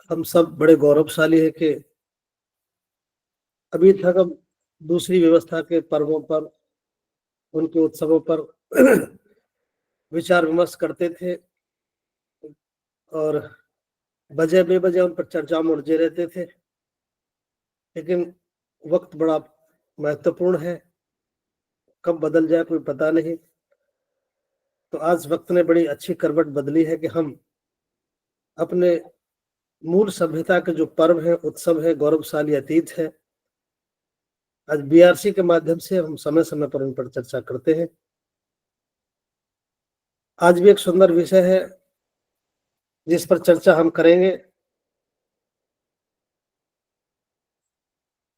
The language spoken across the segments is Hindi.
हम सब बड़े गौरवशाली हैं कि अभी तक हम दूसरी व्यवस्था के पर्वों पर, उनके उत्सवों पर विचार विमर्श करते थे और वजह बेवजह उन पर चर्चा में उलझे रहते थे। लेकिन वक्त बड़ा महत्वपूर्ण है, कब बदल जाए कोई पता नहीं। तो आज वक्त ने बड़ी अच्छी करवट बदली है कि हम अपने मूल सभ्यता के जो पर्व है, उत्सव है, गौरवशाली अतीत है, आज बीआरसी के माध्यम से हम समय समय पर उन पर चर्चा करते हैं। आज भी एक सुंदर विषय है जिस पर चर्चा हम करेंगे।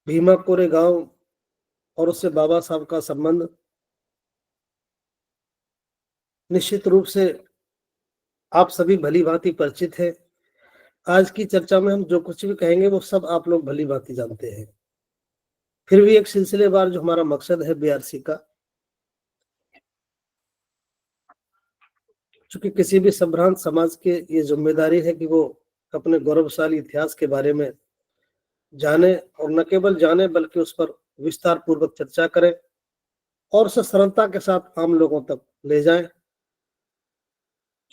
भीमा कोरे गांव और उससे बाबा साहब का संबंध निश्चित रूप से आप सभी भली भांति परिचित है। आज की चर्चा में हम जो कुछ भी कहेंगे वो सब आप लोग भली भांति जानते हैं। फिर भी एक सिलसिलेवार जो हमारा मकसद है बीआरसी का, चूंकि किसी भी संभ्रांत समाज के ये जिम्मेदारी है कि वो अपने गौरवशाली इतिहास के बारे में जाने, और न केवल जाने बल्कि उस पर विस्तार पूर्वक चर्चा करें और उसे सरलता के साथ आम लोगों तक ले जाएं।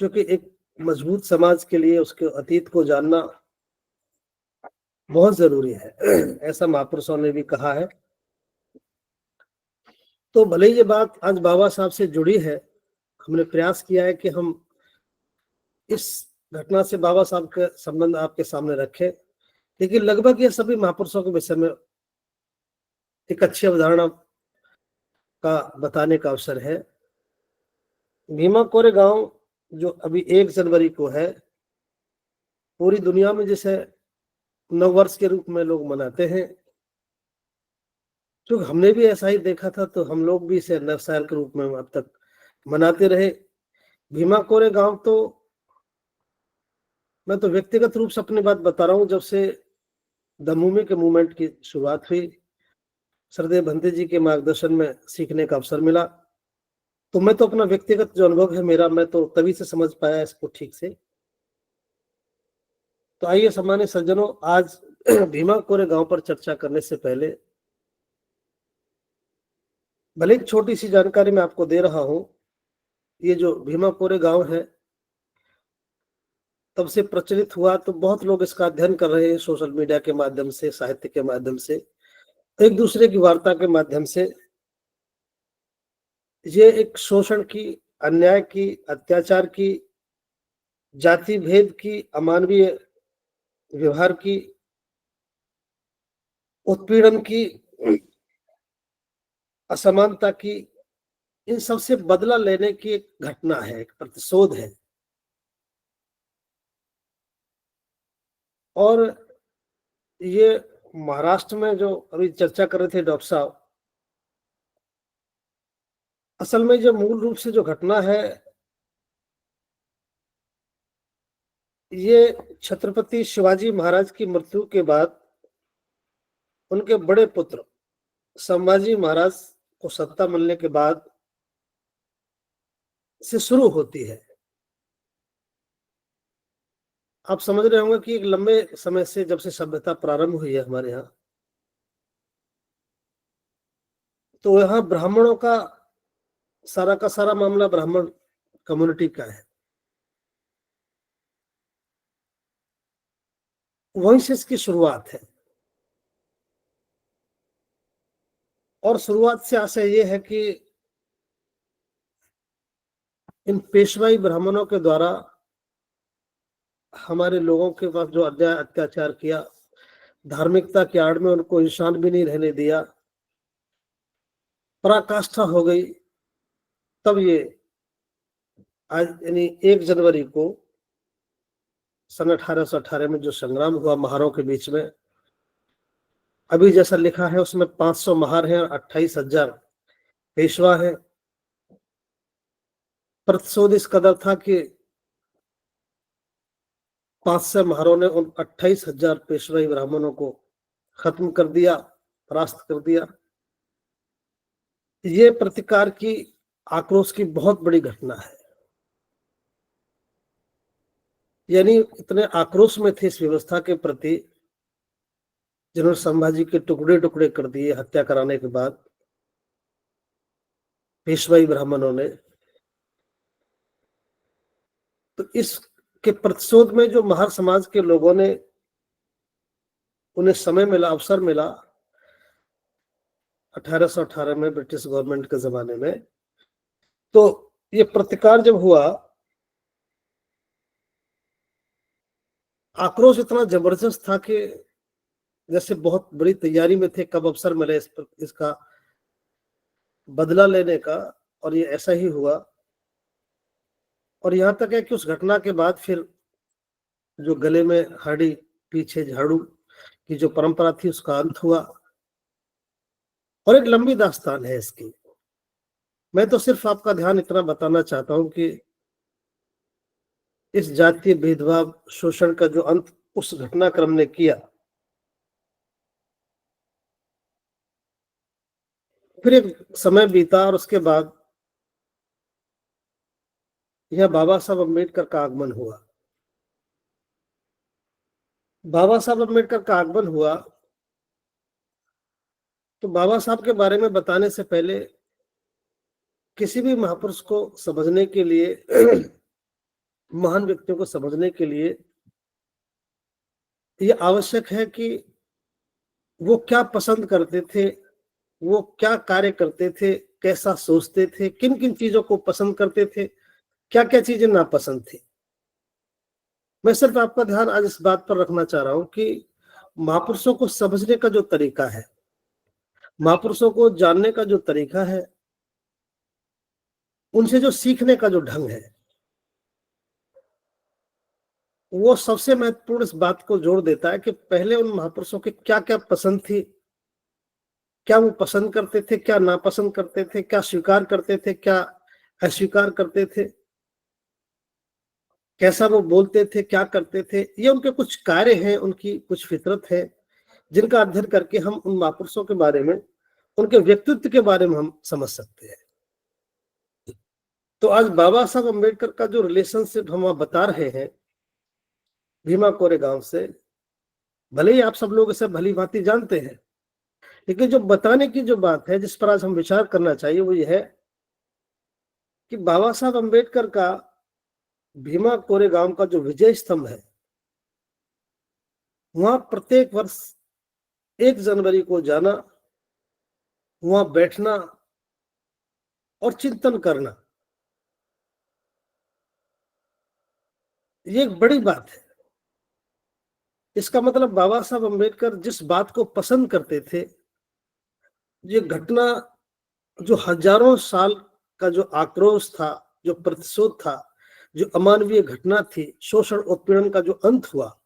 क्योंकि एक मजबूत समाज के लिए उसके अतीत को जानना बहुत जरूरी है, ऐसा महापुरुषों ने भी कहा है। तो भले ये बात आज बाबा साहब से जुड़ी है, हमने प्रयास किया है कि हम इस घटना से बाबा साहब के संबंध आपके सामने रखें, लेकिन लगभग ये सभी महापुरुषों के विषय में एक अच्छी अवधारणा का बताने का अवसर है। भीमा कोरे गांव जो अभी 1 जनवरी को है, पूरी दुनिया में जिसे नववर्ष के रूप में लोग मनाते हैं, क्योंकि हमने भी ऐसा ही देखा था तो हम लोग भी इसे नव साल के रूप में अब तक मनाते रहे। भीमा कोरे गांव तो मैं तो व्यक्तिगत रूप से अपनी बात बता रहा हूँ, जब से द मूवी के मूवमेंट की शुरुआत हुई, सरदेव भंते जी के मार्गदर्शन में सीखने का अवसर मिला, तो मैं तो अपना व्यक्तिगत जो अनुभव है मेरा, मैं तो तभी से समझ पाया इसको ठीक से। तो आइए सम्मानित सज्जनों, आज भीमा कोरे गांव पर चर्चा करने से पहले भले एक छोटी सी जानकारी मैं आपको दे रहा हूं। ये जो भीमा कोरे गांव है तब से प्रचलित हुआ, तो बहुत लोग इसका अध्ययन कर रहे हैं सोशल मीडिया के माध्यम से, साहित्य के माध्यम से, एक दूसरे की वार्ता के माध्यम से। ये एक शोषण की, अन्याय की, अत्याचार की, जाति भेद की, अमानवीय व्यवहार की, उत्पीड़न की, असमानता की, इन सबसे बदला लेने की एक घटना है, एक प्रतिशोध है। और ये महाराष्ट्र में जो अभी चर्चा कर रहे थे डॉक्टर साहब, असल में जो मूल रूप से जो घटना है, ये छत्रपति शिवाजी महाराज की मृत्यु के बाद उनके बड़े पुत्र संभाजी महाराज को सत्ता मिलने के बाद से शुरू होती है। आप समझ रहे होंगे कि एक लंबे समय से, जब से सभ्यता प्रारंभ हुई है हमारे यहाँ, तो यहाँ ब्राह्मणों का सारा मामला ब्राह्मण कम्युनिटी का है। वहीं से इसकी शुरुआत है, और शुरुआत से आशय ये है कि इन पेशवाई ब्राह्मणों के द्वारा हमारे लोगों के पास जो अन्याय अत्याचार किया, धार्मिकता की आड़ में उनको इंसान भी नहीं रहने दिया, पराकाष्ठा हो गई। तब ये आज यानी 1 जनवरी को सन 1818 में जो संग्राम हुआ महारों के बीच में, अभी जैसा लिखा है उसमें 500 महार हैं और 28,000 पेशवा हैं। प्रतिशोध इस कदर था कि 500 महारों ने उन 28,000 पेशवाई ब्राह्मणों को खत्म कर दिया, परास्त कर दिया। ये प्रतिकार की, आक्रोश की बहुत बड़ी घटना है। यानी इतने आक्रोश में थे इस व्यवस्था के प्रति, जिन्होंने संभाजी के टुकड़े टुकड़े कर दिए हत्या कराने के बाद पेशवाई ब्राह्मणों ने। तो इसके प्रतिशोध में जो महार समाज के लोगों ने, उन्हें समय मिला, अवसर मिला 1818 में ब्रिटिश गवर्नमेंट के जमाने में, तो ये प्रतिकार जब हुआ, आक्रोश इतना जबरदस्त था कि जैसे बहुत बड़ी तैयारी में थे, कब अवसर मिले इसका बदला लेने का, और ये ऐसा ही हुआ। और यहां तक है कि उस घटना के बाद फिर जो गले में हाड़ी पीछे झाड़ू की जो परंपरा थी, उसका अंत हुआ। और एक लंबी दास्तान है इसकी। मैं तो सिर्फ आपका ध्यान इतना बताना चाहता हूं कि इस जातीय भेदभाव शोषण का जो अंत उस घटनाक्रम ने किया, फिर एक समय बीता और उसके बाद यह बाबा साहब अम्बेडकर का आगमन हुआ। बाबा साहब अम्बेडकर का आगमन हुआ तो बाबा साहब के बारे में बताने से पहले किसी भी महापुरुष को समझने के लिए महान व्यक्तियों को समझने के लिए यह आवश्यक है कि वो क्या पसंद करते थे, वो क्या कार्य करते थे, कैसा सोचते थे, किन किन चीजों को पसंद करते थे, क्या क्या चीजें नापसंद थी। मैं सिर्फ आपका ध्यान आज इस बात पर रखना चाह रहा हूं कि महापुरुषों को समझने का जो तरीका है, महापुरुषों को जानने का जो तरीका है, उनसे जो सीखने का जो ढंग है, वो सबसे महत्वपूर्ण इस बात को जोड़ देता है कि पहले उन महापुरुषों की क्या क्या पसंद थी, क्या वो पसंद करते थे, क्या नापसंद करते थे, क्या स्वीकार करते थे, क्या अस्वीकार करते थे, कैसा वो बोलते थे, क्या करते थे। ये उनके कुछ कार्य हैं, उनकी कुछ फितरत है, जिनका अध्ययन करके हम उन महापुरुषों के बारे में, उनके व्यक्तित्व के बारे में हम समझ सकते हैं। तो आज बाबा साहब अम्बेडकर का जो रिलेशनशिप हम वहां बता रहे हैं भीमा कोरेगांव से, भले ही आप सब लोग इसे भली भांति जानते हैं, लेकिन जो बताने की जो बात है, जिस पर आज हम विचार करना चाहिए, वो ये है कि बाबा साहब अम्बेडकर का भीमा कोरेगांव का जो विजय स्तंभ है, वहां प्रत्येक वर्ष 1 जनवरी को जाना, वहां बैठना और चिंतन करना, ये एक बड़ी बात है। इसका मतलब बाबा साहब अम्बेडकर जिस बात को पसंद करते थे, ये घटना जो हजारों साल का जो आक्रोश था, जो प्रतिशोध था, जो अमानवीय घटना थी, शोषण उत्पीड़न का जो अंत हुआ,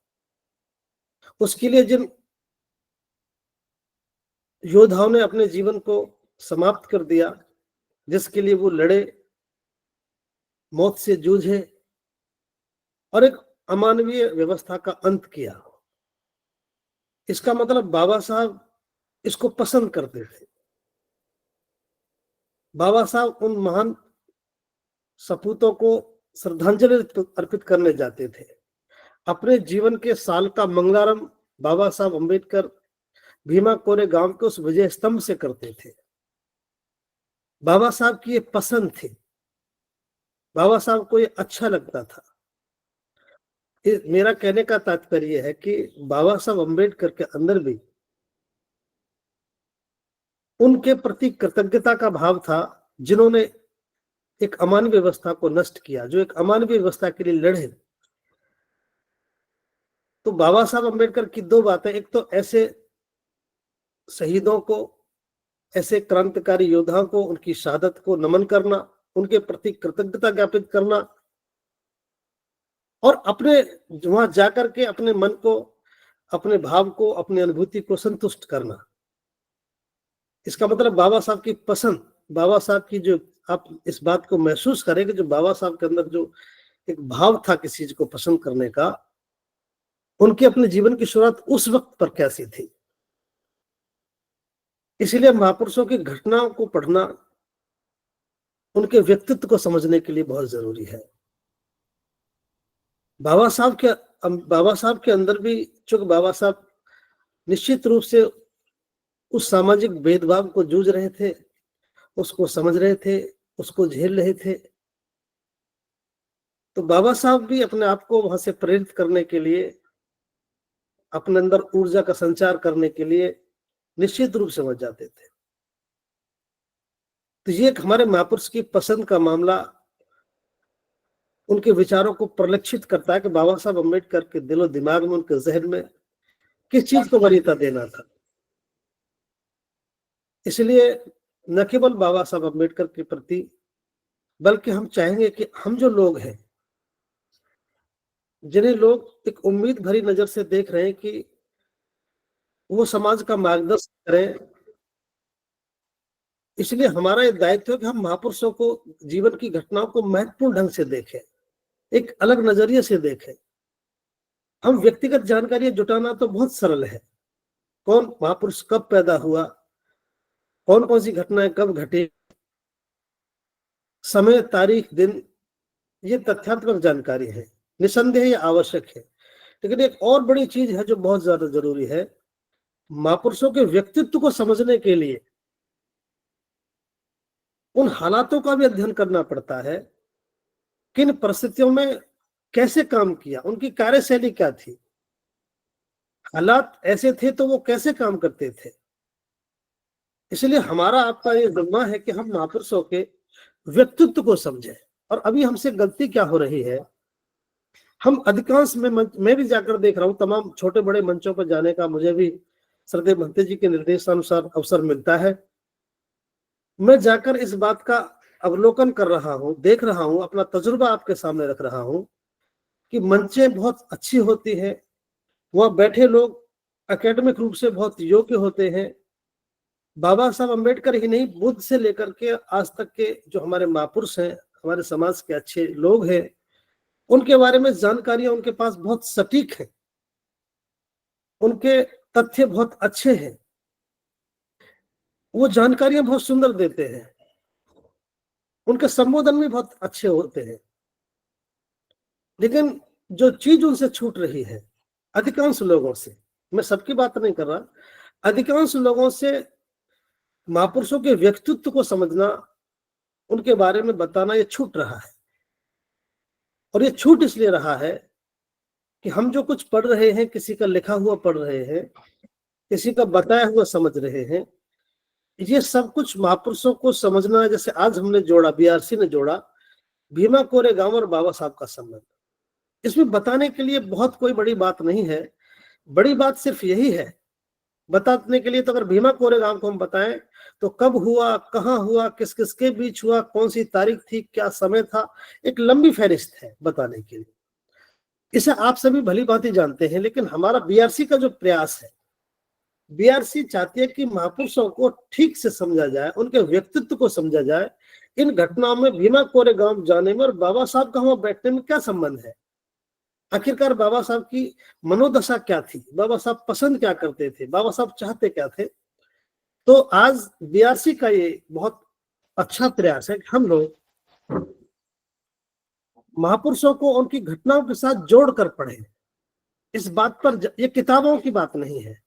उसके लिए जिन योद्धाओं ने अपने जीवन को समाप्त कर दिया, जिसके लिए वो लड़े, मौत से जूझे और एक अमानवीय व्यवस्था का अंत किया, इसका मतलब बाबा साहब इसको पसंद करते थे। बाबा साहब उन महान सपूतों को श्रद्धांजलि अर्पित करने जाते थे। अपने जीवन के साल का मंगलारंभ बाबा साहब अम्बेडकर भीमा कोरेगांव के उस विजय स्तंभ से करते थे। बाबा साहब की ये पसंद थी, बाबा साहब को ये अच्छा लगता था। मेरा कहने का तात्पर्य है कि बाबा साहब अम्बेडकर के अंदर भी उनके प्रति कृतज्ञता का भाव था, जिन्होंने एक अमानवीय व्यवस्था को नष्ट किया, जो एक अमानवीय व्यवस्था के लिए लड़े। तो बाबा साहब अम्बेडकर की 2 बातें, एक तो ऐसे शहीदों को, ऐसे क्रांतिकारी योद्धाओं को, उनकी शहादत को नमन करना, उनके प्रति कृतज्ञता ज्ञापित करना, और अपने वहां जाकर के अपने मन को, अपने भाव को, अपनी अनुभूति को संतुष्ट करना। इसका मतलब बाबा साहब की पसंद, बाबा साहब की जो, आप इस बात को महसूस करें कि जो बाबा साहब के अंदर जो एक भाव था किसी चीज को पसंद करने का, उनके अपने जीवन की शुरुआत उस वक्त पर कैसी थी। इसीलिए महापुरुषों की घटनाओं को पढ़ना उनके व्यक्तित्व को समझने के लिए बहुत जरूरी है। बाबा साहब के अंदर भी, चूंकि बाबा साहब निश्चित रूप से उस सामाजिक भेदभाव को जूझ रहे थे, उसको समझ रहे थे, उसको झेल रहे थे, तो बाबा साहब भी अपने आप को वहां से प्रेरित करने के लिए, अपने अंदर ऊर्जा का संचार करने के लिए निश्चित रूप से समझ जाते थे। तो ये एक हमारे महापुरुष की पसंद का मामला उनके विचारों को परिलक्षित करता है कि बाबा साहब अम्बेडकर के दिलो दिमाग में, उनके जहन में किस चीज को वरीयता देना था। इसलिए न केवल बाबा साहब अम्बेडकर के प्रति, बल्कि हम चाहेंगे कि हम जो लोग हैं, जिन्हें लोग एक उम्मीद भरी नजर से देख रहे हैं कि वो समाज का मार्गदर्शन करें, इसलिए हमारा ये दायित्व है कि हम महापुरुषों को, जीवन की घटनाओं को महत्वपूर्ण ढंग से देखें, एक अलग नजरिए से देखें। हम व्यक्तिगत जानकारी जुटाना तो बहुत सरल है, कौन महापुरुष कब पैदा हुआ, कौन कौन सी घटनाएं कब घटी, समय, तारीख, दिन, ये तथ्यात्मक जानकारी है, निसंदेह ये आवश्यक है। लेकिन एक और बड़ी चीज है जो बहुत ज्यादा जरूरी है, महापुरुषों के व्यक्तित्व को समझने के लिए उन हालातों का भी अध्ययन करना पड़ता है, किन परिस्थितियों में कैसे काम किया, उनकी कार्यशैली क्या थी, हालात ऐसे थे तो वो कैसे काम करते थे। इसलिए हमारा आपका ये जिम्मा है कि हम महापुरुषों के व्यक्तित्व को समझें। और अभी हमसे गलती क्या हो रही है, हम अधिकांश में मैं भी जाकर देख रहा हूँ, तमाम छोटे बड़े मंचों पर जाने का मुझे भी श्रद्धेय महंत जी के निर्देशानुसार अवसर मिलता है। मैं जाकर इस बात का अवलोकन कर रहा हूँ, देख रहा हूँ, अपना तजुर्बा आपके सामने रख रहा हूँ कि मंचें बहुत अच्छी होती हैं, वहां बैठे लोग एकेडमिक रूप से बहुत योग्य होते हैं। बाबा साहब अम्बेडकर ही नहीं, बुद्ध से लेकर के आज तक के जो हमारे महापुरुष हैं, हमारे समाज के अच्छे लोग हैं, उनके बारे में जानकारियां उनके पास बहुत सटीक है, उनके तथ्य बहुत अच्छे हैं, वो जानकारियां बहुत सुंदर देते हैं, उनके संबोधन भी बहुत अच्छे होते हैं। लेकिन जो चीज उनसे छूट रही है अधिकांश लोगों से, मैं सबकी बात नहीं कर रहा, अधिकांश लोगों से महापुरुषों के व्यक्तित्व को समझना, उनके बारे में बताना, ये छूट रहा है। और ये छूट इसलिए रहा है कि हम जो कुछ पढ़ रहे हैं, किसी का लिखा हुआ पढ़ रहे हैं, किसी का बताया हुआ समझ रहे हैं, ये सब कुछ महापुरुषों को समझना। जैसे आज हमने जोड़ा, बीआरसी ने जोड़ा भीमा कोरेगांव और बाबा साहब का संबंध, इसमें बताने के लिए बहुत कोई बड़ी बात नहीं है। बड़ी बात सिर्फ यही है, बताने के लिए तो अगर भीमा कोरेगांव को हम बताएं तो कब हुआ, कहाँ हुआ, किस किस के बीच हुआ, कौन सी तारीख थी, क्या समय था, एक लंबी फहरिस्त है बताने के लिए। इसे आप सभी भली भांति जानते हैं। लेकिन हमारा बीआरसी का जो प्रयास है, बीआरसी चाहती है कि महापुरुषों को ठीक से समझा जाए, उनके व्यक्तित्व को समझा जाए, इन घटनाओं में भीमा कोरेगांव जाने में और बाबा साहब का वहां बैठने में क्या संबंध है, आखिरकार बाबा साहब की मनोदशा क्या थी, बाबा साहब पसंद क्या करते थे, बाबा साहब चाहते क्या थे। तो आज बीआरसी का ये बहुत अच्छा प्रयास है कि हम लोग महापुरुषों को उनकी घटनाओं के साथ जोड़कर पढ़ें। इस बात पर, ये किताबों की बात नहीं है,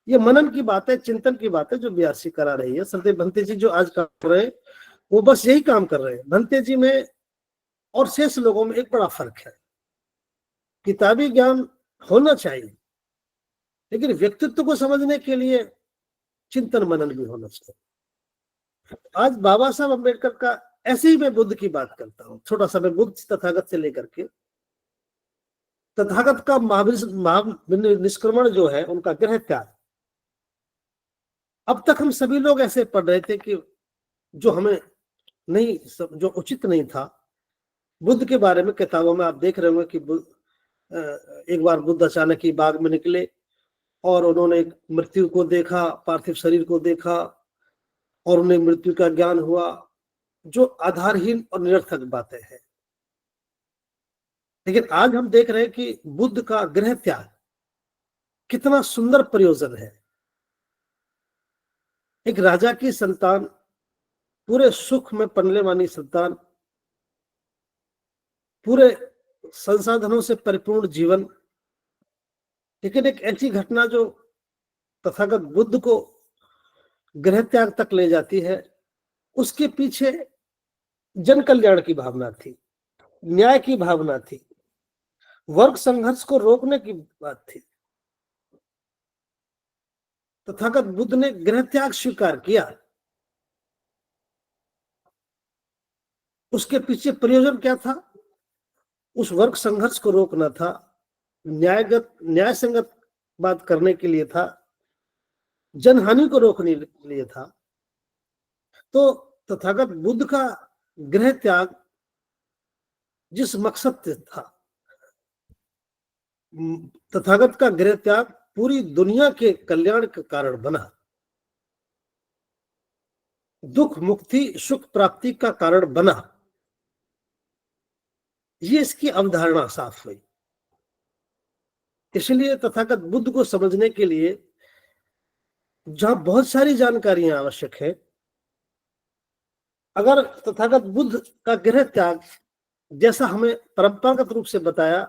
ये मनन की बात है, चिंतन की बात है जो बीआरसी करा रही है। श्रद्धेय भंते जी जो आज कर रहे हैं वो बस यही काम कर रहे हैं। भंते जी में और शेष लोगों में एक बड़ा फर्क है, किताबी ज्ञान होना चाहिए, लेकिन व्यक्तित्व को समझने के लिए चिंतन मनन भी होना चाहिए। आज बाबा साहब अम्बेडकर का, ऐसे ही मैं बुद्ध की बात करता हूँ, छोटा सा, मैं बुद्ध तथागत से लेकर के तथागत का निष्क्रमण जो है, उनका गृह त्याग, अब तक हम सभी लोग ऐसे पढ़ रहे थे कि जो हमें नहीं, जो उचित नहीं था। बुद्ध के बारे में किताबों में आप देख रहे होंगे कि एक बार बुद्ध अचानक ही बाग में निकले और उन्होंने मृत्यु को देखा, पार्थिव शरीर को देखा और उन्हें मृत्यु का ज्ञान हुआ, जो आधारहीन और निरर्थक बातें हैं। लेकिन आज हम देख रहे हैं कि बुद्ध का गृह त्याग कितना सुंदर प्रयोजन है। एक राजा की संतान, पूरे सुख में पनले वाली संतान, पूरे संसाधनों से परिपूर्ण जीवन, लेकिन एक ऐसी घटना जो तथागत बुद्ध को गृह त्याग तक ले जाती है, उसके पीछे जन कल्याण की भावना थी, न्याय की भावना थी, वर्ग संघर्ष को रोकने की बात थी। तथागत बुद्ध ने गृह त्याग स्वीकार किया, उसके पीछे प्रयोजन क्या था? उस वर्ग संघर्ष को रोकना था, न्याय संगत बात करने के लिए था, जनहानि को रोकने के लिए था। तो तथागत बुद्ध का गृह त्याग जिस मकसद से था, तथागत का गृह त्याग पूरी दुनिया के कल्याण का कारण बना, दुख मुक्ति सुख प्राप्ति का कारण बना। ये इसकी अवधारणा साफ हुई। इसलिए तथागत बुद्ध को समझने के लिए जहां बहुत सारी जानकारियां आवश्यक है, अगर तथागत बुद्ध का गृह त्याग जैसा हमें परंपरागत रूप से बताया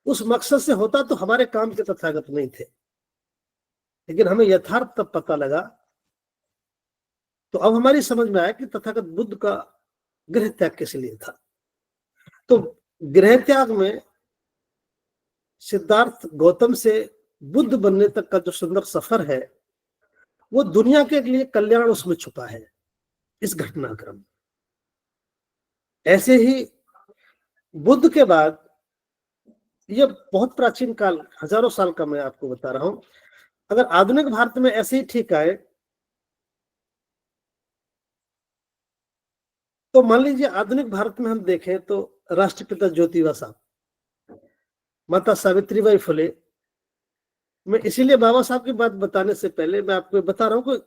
उस मकसद से होता तो हमारे काम के तथागत नहीं थे, लेकिन हमें यथार्थ तब पता लगा। तो अब हमारी समझ में आया कि तथागत बुद्ध का गृह त्याग किस लिए था। तो गृह त्याग में सिद्धार्थ गौतम से बुद्ध बनने तक का जो सुंदर सफर है, वो दुनिया के लिए कल्याण उसमें छुपा है, इस घटनाक्रम। ऐसे ही बुद्ध के बाद, ये बहुत प्राचीन काल, हजारों साल का मैं आपको बता रहा हूं, अगर आधुनिक भारत में ऐसे ही ठीक आए तो मान लीजिए आधुनिक भारत में हम देखें तो राष्ट्रपिता ज्योतिबा साहब, माता सावित्रीबाई फुले। मैं इसीलिए बाबा साहब की बात बताने से पहले मैं आपको बता रहा हूं कि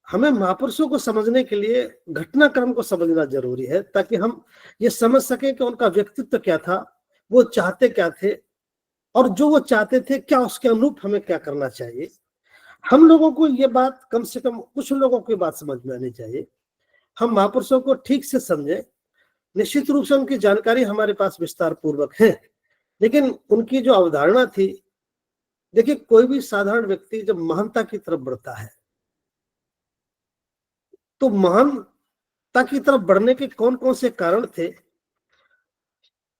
हमें महापुरुषों को समझने के लिए घटनाक्रम को समझना जरूरी है, ताकि हम ये समझ सकें कि उनका व्यक्तित्व क्या था, वो चाहते क्या थे, और जो वो चाहते थे क्या उसके अनुरूप हमें क्या करना चाहिए। हम लोगों को ये बात, कम से कम कुछ लोगों की बात समझ में आनी चाहिए। हम महापुरुषों को ठीक से समझें। निश्चित रूप से उनकी जानकारी हमारे पास विस्तार पूर्वक है, लेकिन उनकी जो अवधारणा थी, देखिए कोई भी साधारण व्यक्ति जब महानता की तरफ बढ़ता है तो महानता की तरफ बढ़ने के कौन कौन से कारण थे,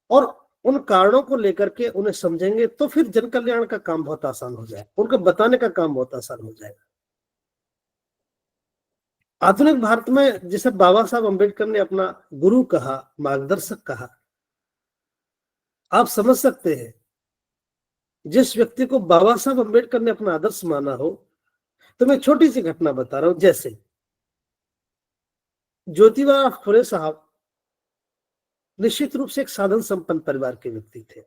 और उन कारणों को लेकर के उन्हें समझेंगे तो फिर जन कल्याण का काम बहुत आसान हो जाए, उनको बताने का काम बहुत आसान हो जाएगा। आधुनिक भारत में जिसे बाबा साहब अम्बेडकर ने अपना गुरु कहा, मार्गदर्शक कहा, आप समझ सकते हैं जिस व्यक्ति को बाबा साहब अम्बेडकर ने अपना आदर्श माना हो। तो मैं छोटी सी घटना बता रहा हूं। जैसे ज्योतिबा फुले साहब निश्चित रूप से एक साधन संपन्न परिवार के व्यक्ति थे,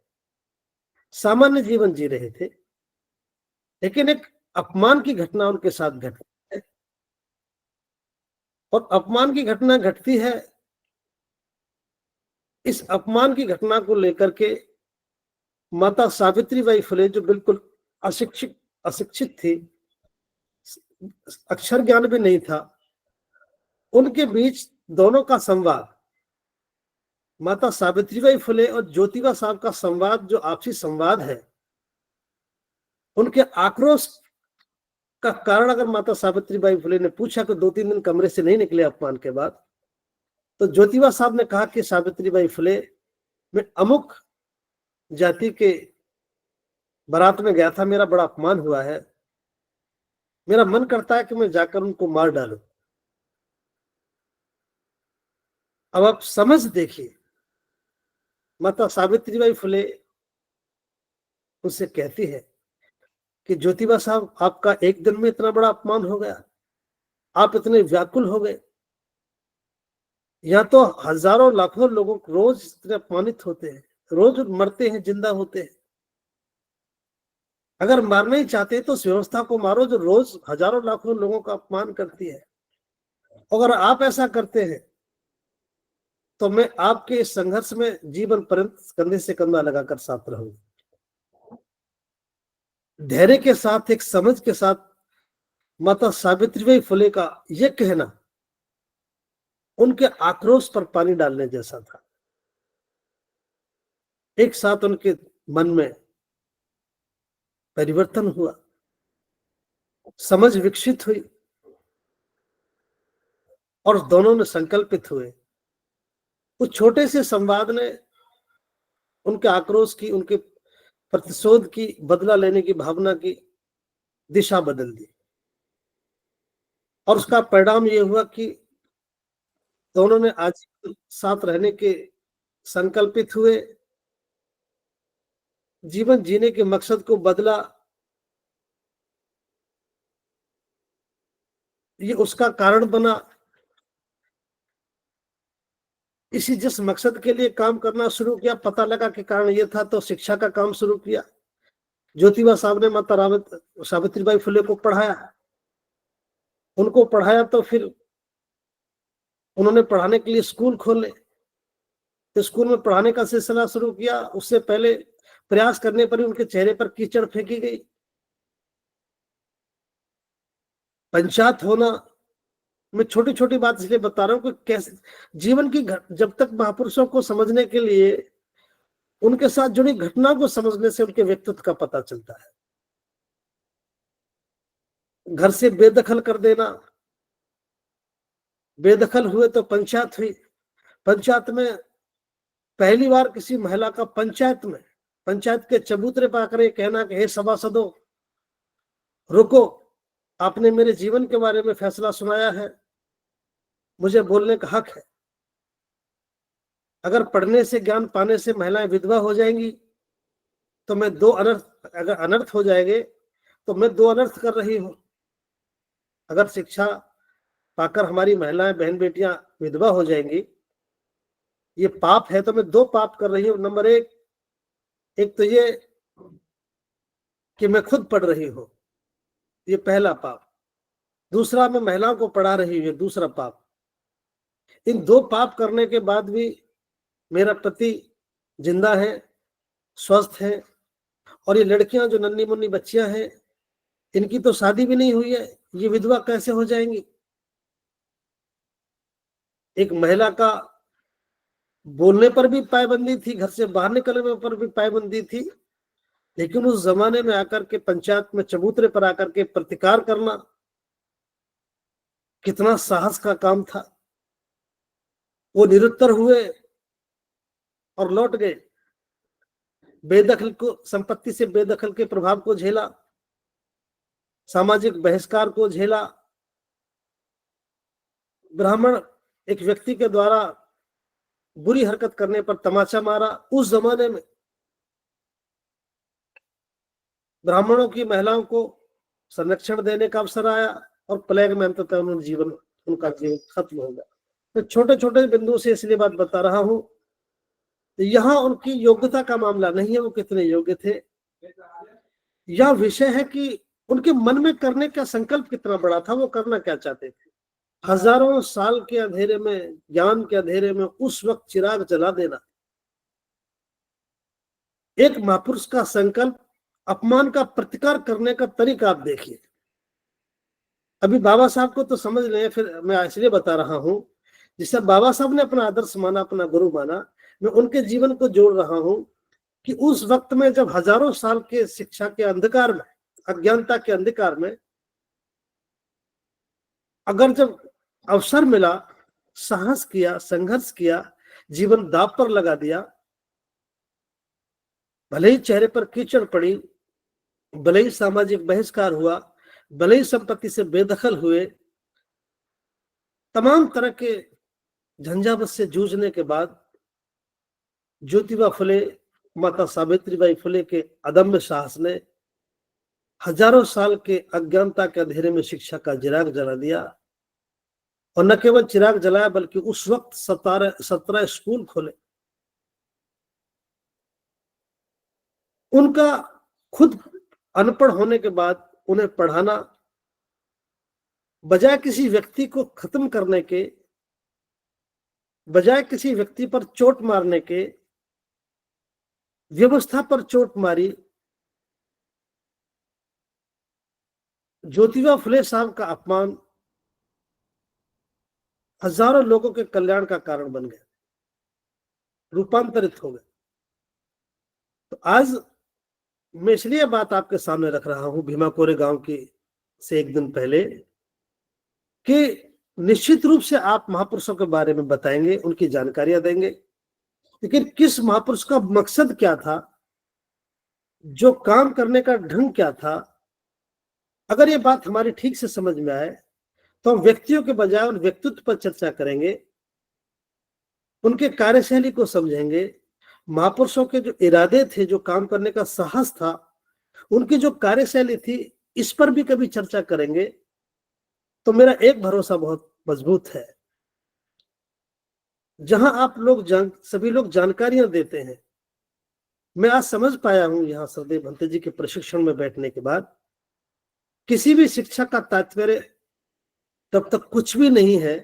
सामान्य जीवन जी रहे थे, लेकिन एक अपमान की घटना उनके साथ घटी है। और अपमान की घटना घटती है, इस अपमान की घटना को लेकर के माता सावित्रीबाई फुले, जो बिल्कुल अशिक्षित थी, अक्षर ज्ञान भी नहीं था, उनके बीच दोनों का संवाद, माता सावित्रीबाई फुले और ज्योतिबा साहब का संवाद, जो आपसी संवाद है, उनके आक्रोश का कारण अगर माता सावित्रीबाई फुले ने पूछा कि 2-3 दिन कमरे से नहीं निकले अपमान के बाद, तो ज्योतिबा साहब ने कहा कि सावित्रीबाई फुले, मैं अमुक जाति के बारात में गया था, मेरा बड़ा अपमान हुआ है, मेरा मन करता है कि मैं जाकर उनको मार डालूं। अब आप समझ देखिए, माता सावित्रीबाई फुले उनसे कहती है कि ज्योतिबा साहब, आपका एक दिन में इतना बड़ा अपमान हो गया, आप इतने व्याकुल हो गए, यहाँ तो हजारों लाखों लोगों रोज इतने अपमानित होते हैं, रोज मरते हैं, जिंदा होते हैं। अगर मारना ही चाहते हैं तो उस व्यवस्था को मारो जो रोज हजारों लाखों लोगों का अपमान करती है। अगर आप ऐसा करते हैं तो मैं आपके इस संघर्ष में जीवन पर्यंत कंधे से कंधा लगाकर साथ रहूंगा। धैर्य के साथ, एक समझ के साथ माता सावित्रीबाई फुले का यह कहना उनके आक्रोश पर पानी डालने जैसा था। एक साथ उनके मन में परिवर्तन हुआ, समझ विकसित हुई और दोनों ने संकल्पित हुए। उस छोटे से संवाद ने उनके आक्रोश की, उनके प्रतिशोध की, बदला लेने की भावना की दिशा बदल दी और उसका परिणाम ये हुआ कि दोनों ने आज साथ रहने के संकल्पित हुए, जीवन जीने के मकसद को बदला। ये उसका कारण बना। इसी जिस मकसद के लिए काम करना शुरू किया, पता लगा कि कारण ये था, तो शिक्षा का काम शुरू किया। ज्योतिबा साहब ने माता सावित्रीबाई फुले को पढ़ाया, उनको पढ़ाया तो फिर उन्होंने पढ़ाने के लिए स्कूल खोले, तो स्कूल में पढ़ाने का सिलसिला शुरू किया। उससे पहले प्रयास करने पर ही उनके चेहरे पर कीचड़ फेंकी गई। पंचायत होना, मैं छोटी छोटी बात इसलिए बता रहा हूं कि कैसे जीवन की जब तक महापुरुषों को समझने के लिए उनके साथ जुड़ी घटना को समझने से उनके व्यक्तित्व का पता चलता है। घर से बेदखल कर देना, बेदखल हुए तो पंचायत हुई। पंचायत में पहली बार किसी महिला का पंचायत के चबूतरे पर आकर कहना कि हे सभासदों, रुको, आपने मेरे जीवन के बारे में फैसला सुनाया है, मुझे बोलने का हक है। अगर पढ़ने से, ज्ञान पाने से महिलाएं विधवा हो जाएंगी तो मैं दो अनर्थ, अगर अनर्थ हो जाएंगे तो मैं दो अनर्थ कर रही हूं। अगर शिक्षा पाकर हमारी महिलाएं, बहन बेटियां विधवा हो जाएंगी, ये पाप है, तो मैं दो पाप कर रही हूं। नंबर एक तो ये कि मैं खुद पढ़ रही हूं, ये पहला पाप। दूसरा, मैं महिलाओं को पढ़ा रही हूं, दूसरा पाप। इन दो पाप करने के बाद भी मेरा पति जिंदा है, स्वस्थ है, और ये लड़कियां जो नन्ही मुन्नी बच्चियां हैं, इनकी तो शादी भी नहीं हुई है, ये विधवा कैसे हो जाएंगी। एक महिला का बोलने पर भी पाबंदी थी, घर से बाहर निकलने पर भी पाबंदी थी, लेकिन उस जमाने में आकर के पंचायत में चबूतरे पर आकर के प्रतिकार करना कितना साहस का काम था। वो निरुत्तर हुए और लौट गए। बेदखल को, संपत्ति से बेदखल के प्रभाव को झेला, सामाजिक बहिष्कार को झेला। ब्राह्मण एक व्यक्ति के द्वारा बुरी हरकत करने पर तमाचा मारा। उस जमाने में ब्राह्मणों की महिलाओं को संरक्षण देने का अवसर आया और प्लेग में अंततः उनका जीवन खत्म हो गया। तो छोटे छोटे बिंदु से इसलिए बात बता रहा हूं, यहां उनकी योग्यता का मामला नहीं है, वो कितने योग्य थे। यह विषय है कि उनके मन में करने का संकल्प कितना बड़ा था, वो करना क्या चाहते थे। हजारों साल के अंधेरे में, ज्ञान के अंधेरे में उस वक्त चिराग जला देना, एक महापुरुष का संकल्प, अपमान का प्रतिकार करने का तरीका आप देखिए। अभी बाबा साहब को तो समझ लें, फिर मैं इसलिए बता रहा हूं, जिससे बाबा साहब ने अपना आदर्श माना, अपना गुरु माना, मैं उनके जीवन को जोड़ रहा हूं कि उस वक्त में जब हजारों साल के शिक्षा के अंधकार में, अज्ञानता के अंधकार में, अगर जब अवसर मिला, साहस किया, संघर्ष किया, जीवन दांव पर लगा दिया, भले ही चेहरे पर कीचड़ पड़ी, भले ही सामाजिक बहिष्कार हुआ, भले ही संपत्ति से बेदखल हुए, तमाम तरह के झंझावत से जूझने के बाद ज्योतिबा फुले, माता सावित्रीबाई फुले के अदम्य साहस ने हजारों साल के अज्ञानता के अंधेरे में शिक्षा का चिराग जला दिया। और न केवल चिराग जलाया, बल्कि उस वक्त 17 स्कूल खोले। उनका खुद अनपढ़ होने के बाद उन्हें पढ़ाना, बजाय किसी व्यक्ति को खत्म करने के, बजाय किसी व्यक्ति पर चोट मारने के, व्यवस्था पर चोट मारी। ज्योतिबा फुले साहब का अपमान हजारों लोगों के कल्याण का कारण बन गया, रूपांतरित हो गया। तो आज मैं इसलिए बात आपके सामने रख रहा हूं भीमा कोरेगांव की से एक दिन पहले कि निश्चित रूप से आप महापुरुषों के बारे में बताएंगे, उनकी जानकारियां देंगे, लेकिन किस महापुरुष का मकसद क्या था, जो काम करने का ढंग क्या था, अगर ये बात हमारी ठीक से समझ में आए तो हम व्यक्तियों के बजाय उन व्यक्तित्व पर चर्चा करेंगे, उनके कार्यशैली को समझेंगे, महापुरुषों के जो इरादे थे, जो काम करने का साहस था, उनकी जो कार्यशैली थी, इस पर भी कभी चर्चा करेंगे। तो मेरा एक भरोसा बहुत मजबूत है, जहां आप लोग सभी लोग जानकारियां देते हैं, मैं आज समझ पाया हूं यहां सरदेव भंते जी के प्रशिक्षण में बैठने के बाद, किसी भी शिक्षा का तात्पर्य तब तक कुछ भी नहीं है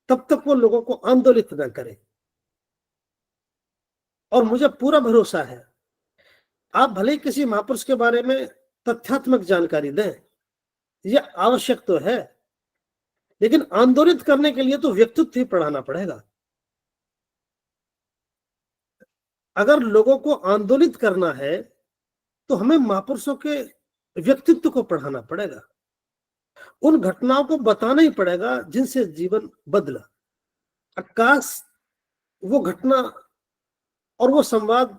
तब तक वो लोगों को आंदोलित न करे। और मुझे पूरा भरोसा है, आप भले ही किसी महापुरुष के बारे में तथ्यात्मक जानकारी दें, यह आवश्यक तो है, लेकिन आंदोलित करने के लिए तो व्यक्तित्व ही पढ़ाना पड़ेगा। अगर लोगों को आंदोलित करना है तो हमें महापुरुषों के व्यक्तित्व को पढ़ाना पड़ेगा, उन घटनाओं को बताना ही पड़ेगा जिनसे जीवन बदला। आकाश वो घटना और वो संवाद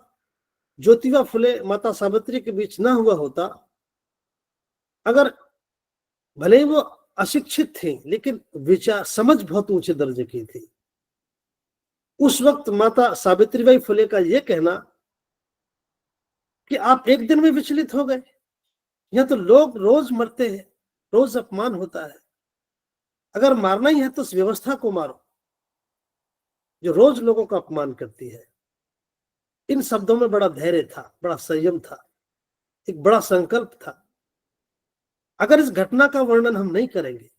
ज्योतिबा फुले माता सावित्री के बीच ना हुआ होता, अगर भले ही वो अशिक्षित थे लेकिन विचार समझ बहुत ऊंचे दर्जे की थी, उस वक्त माता सावित्रीबाई फुले का यह कहना कि आप एक दिन में विचलित हो गए, यहां तो लोग रोज मरते हैं, रोज अपमान होता है, अगर मारना ही है तो उस व्यवस्था को मारो जो रोज लोगों का अपमान करती है। इन शब्दों में बड़ा धैर्य था, बड़ा संयम था, एक बड़ा संकल्प था। अगर इस घटना का वर्णन हम नहीं करेंगे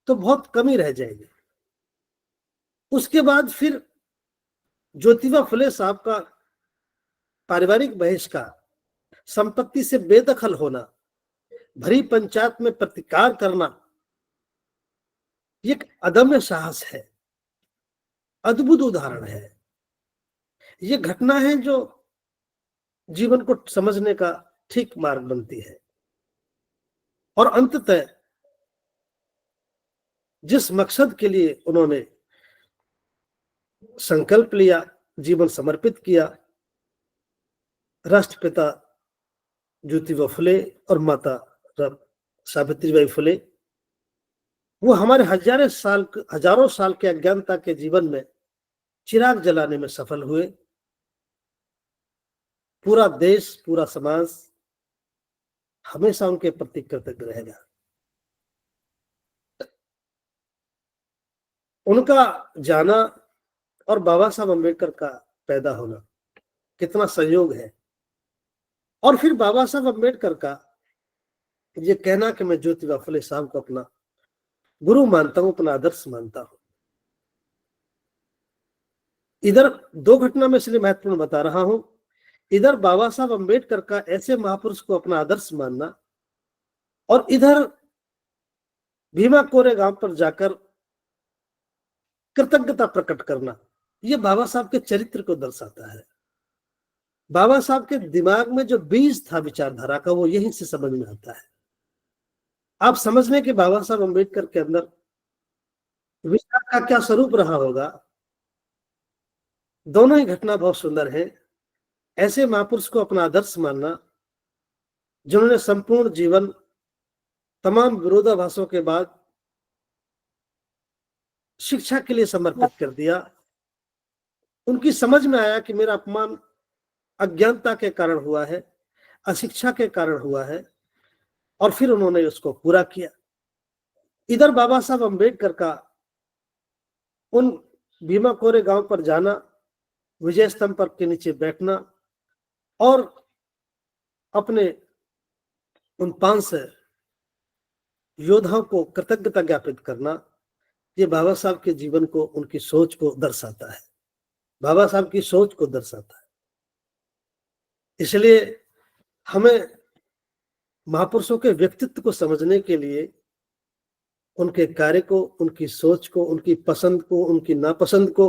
तो बहुत कमी रह जाएगी। उसके बाद फिर ज्योतिबा फुले साहब का पारिवारिक बहिष्कार, संपत्ति से बेदखल होना, भरी पंचायत में प्रतिकार करना, ये एक अदम्य साहस है, अद्भुत उदाहरण है। ये घटना है जो जीवन को समझने का ठीक मार्ग बनती है। और अंततः जिस मकसद के लिए उन्होंने संकल्प लिया, जीवन समर्पित किया, राष्ट्रपिता ज्योतिबा फुले और माता सावित्रीबाई फुले, वो हमारे हजारों साल के अज्ञानता के जीवन में चिराग जलाने में सफल हुए। पूरा देश, पूरा समाज हमेशा उनके प्रति कृतज्ञ रहेगा। उनका जाना और बाबा साहब अम्बेडकर का पैदा होना कितना संयोग है। और फिर बाबा साहब अम्बेडकर का ये कहना कि मैं ज्योतिबा फुले साहब को अपना गुरु मानता हूं, अपना आदर्श मानता हूं। इधर दो घटना में इसलिए महत्वपूर्ण बता रहा हूं, इधर बाबा साहब अम्बेडकर का ऐसे महापुरुष को अपना आदर्श मानना, और इधर भीमा कोरेगांव पर जाकर कृतज्ञता प्रकट करना, यह बाबा साहब के चरित्र को दर्शाता है। बाबा साहब के दिमाग में जो बीज था विचारधारा का, वो यहीं से समझ में आता है। आप समझने के बाबा साहब अम्बेडकर के अंदर विचार का क्या स्वरूप रहा होगा। दोनों ही घटना बहुत सुंदर है। ऐसे महापुरुष को अपना आदर्श मानना जिन्होंने संपूर्ण जीवन तमाम विरोधाभासों के बाद शिक्षा के लिए समर्पित कर दिया। उनकी समझ में आया कि मेरा अपमान अज्ञानता के कारण हुआ है, अशिक्षा के कारण हुआ है, और फिर उन्होंने उसको पूरा किया। इधर बाबा साहब अम्बेडकर का उन भीमा कोरेगांव पर जाना, विजय स्तंभ पर के नीचे बैठना और अपने उन 500 योद्धाओं को कृतज्ञता ज्ञापित करना, ये बाबा साहब के जीवन को, उनकी सोच को दर्शाता है, बाबा साहब की सोच को दर्शाता है। इसलिए हमें महापुरुषों के व्यक्तित्व को समझने के लिए उनके कार्य को, उनकी सोच को, उनकी पसंद को, उनकी नापसंद को,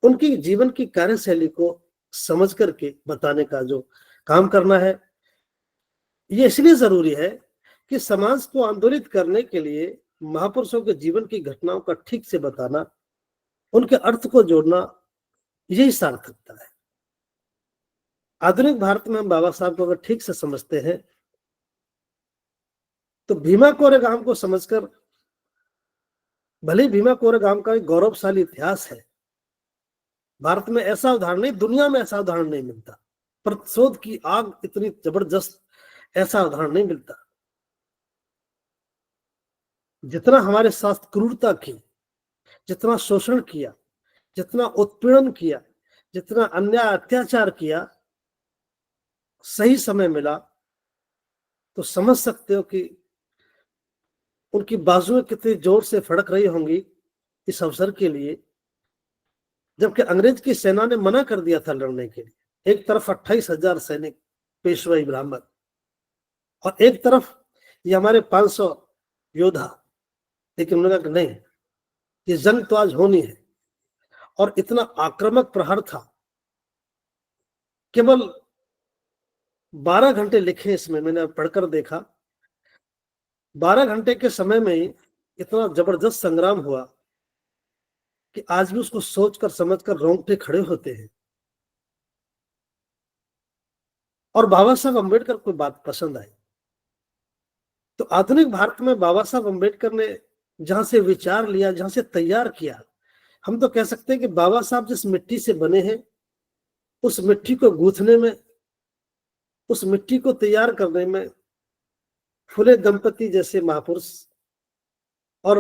उनकी जीवन की कार्यशैली को समझ करके बताने का जो काम करना है। ये इसलिए जरूरी है कि समाज को आंदोलित करने के लिए महापुरुषों के जीवन की घटनाओं का ठीक से बताना, उनके अर्थ को जोड़ना, यही सार्थकता है। आधुनिक भारत में हम बाबा साहब को अगर ठीक से समझते हैं तो भीमा कोरेगांव को समझकर, भले ही भीमा कोरेगांव का एक गौरवशाली इतिहास है, भारत में ऐसा उदाहरण नहीं, दुनिया में ऐसा उदाहरण नहीं मिलता, प्रतिशोध की आग इतनी जबरदस्त ऐसा उदाहरण नहीं मिलता। जितना हमारे साथ क्रूरता की, जितना शोषण किया, जितना उत्पीड़न किया, जितना अन्याय अत्याचार किया, सही समय मिला तो समझ सकते हो कि उनकी बाजुएं कितनी जोर से फड़क रही होंगी इस अवसर के लिए, जबकि अंग्रेज की सेना ने मना कर दिया था लड़ने के लिए। एक तरफ 28,000 सैनिक पेशवाई ब्राह्मण और एक तरफ ये हमारे 500 योद्धा, लेकिन उन्होंने कहा नहीं, ये जंग तो आज होनी है। और इतना आक्रामक प्रहार था, केवल 12 घंटे लिखे इसमें, मैंने पढ़कर देखा, 12 घंटे के समय में ही इतना जबरदस्त संग्राम हुआ कि आज भी उसको सोचकर समझकर रोंगटे खड़े होते हैं। और बाबा साहब अम्बेडकर को बात पसंद आई। तो आधुनिक भारत में बाबा साहब अम्बेडकर ने जहां से विचार लिया, जहां से तैयार किया, हम तो कह सकते हैं कि बाबा साहब जिस मिट्टी से बने हैं, उस मिट्टी को गूंथने में, उस मिट्टी को तैयार करने में फुले दंपति जैसे महापुरुष और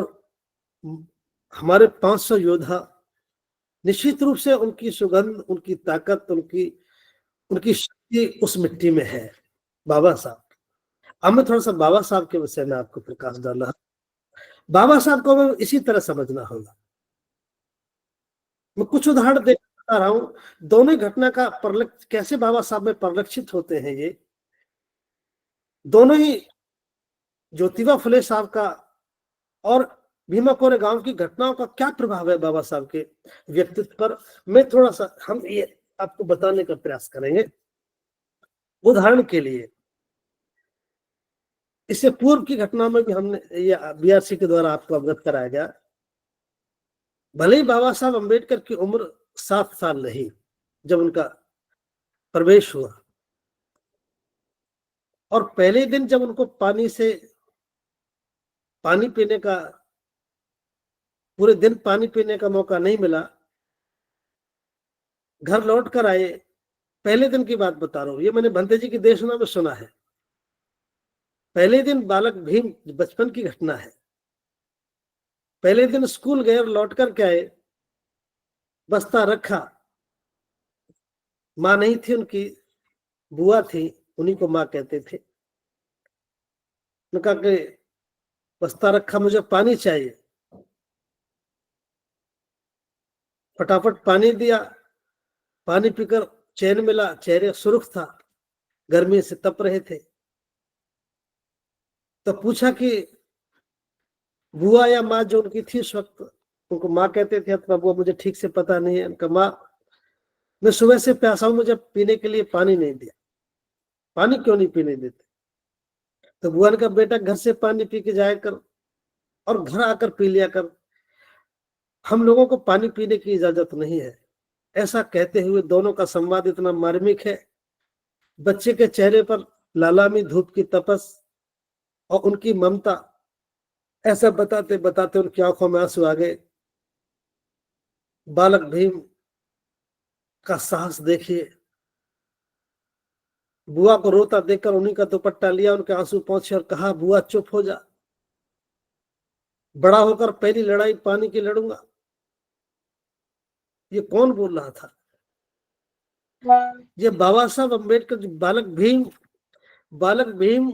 हमारे 500 योद्धा, निश्चित रूप से उनकी सुगंध, उनकी ताकत, उनकी शक्ति उस मिट्टी में है। बाबा साहब, अब मैं थोड़ा सा बाबा साहब के विषय में आपको प्रकाश डाला। बाबा साहब को हमें इसी तरह समझना होगा। मैं कुछ उदाहरण दे बता रहा हूं, दोनों घटना का कैसे बाबा साहब में परिलक्षित होते हैं। ये दोनों ही ज्योतिबा फुले साहब का और भीमा कोरेगांव की घटनाओं का क्या प्रभाव है बाबा साहब के व्यक्तित्व पर, मैं थोड़ा सा हम ये आपको बताने का प्रयास करेंगे। उदाहरण के लिए, इससे पूर्व की घटना में भी हमने ये बीआरसी के द्वारा आपको अवगत कराया गया। भले ही बाबा साहब अम्बेडकर की उम्र 7 साल रही जब उनका प्रवेश हुआ, और पहले दिन जब उनको पानी पीने का, पूरे दिन पानी पीने का मौका नहीं मिला, घर लौट कर आए। पहले दिन की बात बता रहा हूं, ये मैंने भंते जी की देशना में सुना है। पहले दिन बालक भीम, बचपन की घटना है, पहले दिन स्कूल गए और लौट कर के आए, बस्ता रखा, माँ नहीं थी उनकी, बुआ थी, उन्हीं को माँ कहते थे। उन्होंने कहा कि बस्ता रखा, मुझे पानी चाहिए। फटाफट पानी दिया, पानी पीकर चैन मिला, चेहरे सुर्ख था, गर्मी से तप रहे थे। तो पूछा कि बुआ या माँ जो उनकी थी उस वक्त, उनको माँ कहते थे अथवा बुआ, मुझे ठीक से पता नहीं है। उनका माँ, मैं सुबह से प्यासा हूं, मुझे पीने के लिए पानी नहीं दिया। पानी क्यों नहीं पीने देते? तो बुआ ने कहा, बेटा घर से पानी पी के जाया कर और घर आकर पी लिया कर, हम लोगों को पानी पीने की इजाजत नहीं है। ऐसा कहते हुए दोनों का संवाद इतना मार्मिक है, बच्चे के चेहरे पर लालामी धूप की तपस और उनकी ममता, ऐसा बताते बताते उनकी आंखों में आंसू आ गए। बालक भीम का साहस देखिए, बुआ को रोता देखकर उन्हीं का दुपट्टा लिया, उनके आंसू पहुंचे और कहा, बुआ चुप हो जा, बड़ा होकर पहली लड़ाई पानी की लड़ूंगा। ये कौन बोल रहा था? ये बाबा साहब अम्बेडकर। बालक भीम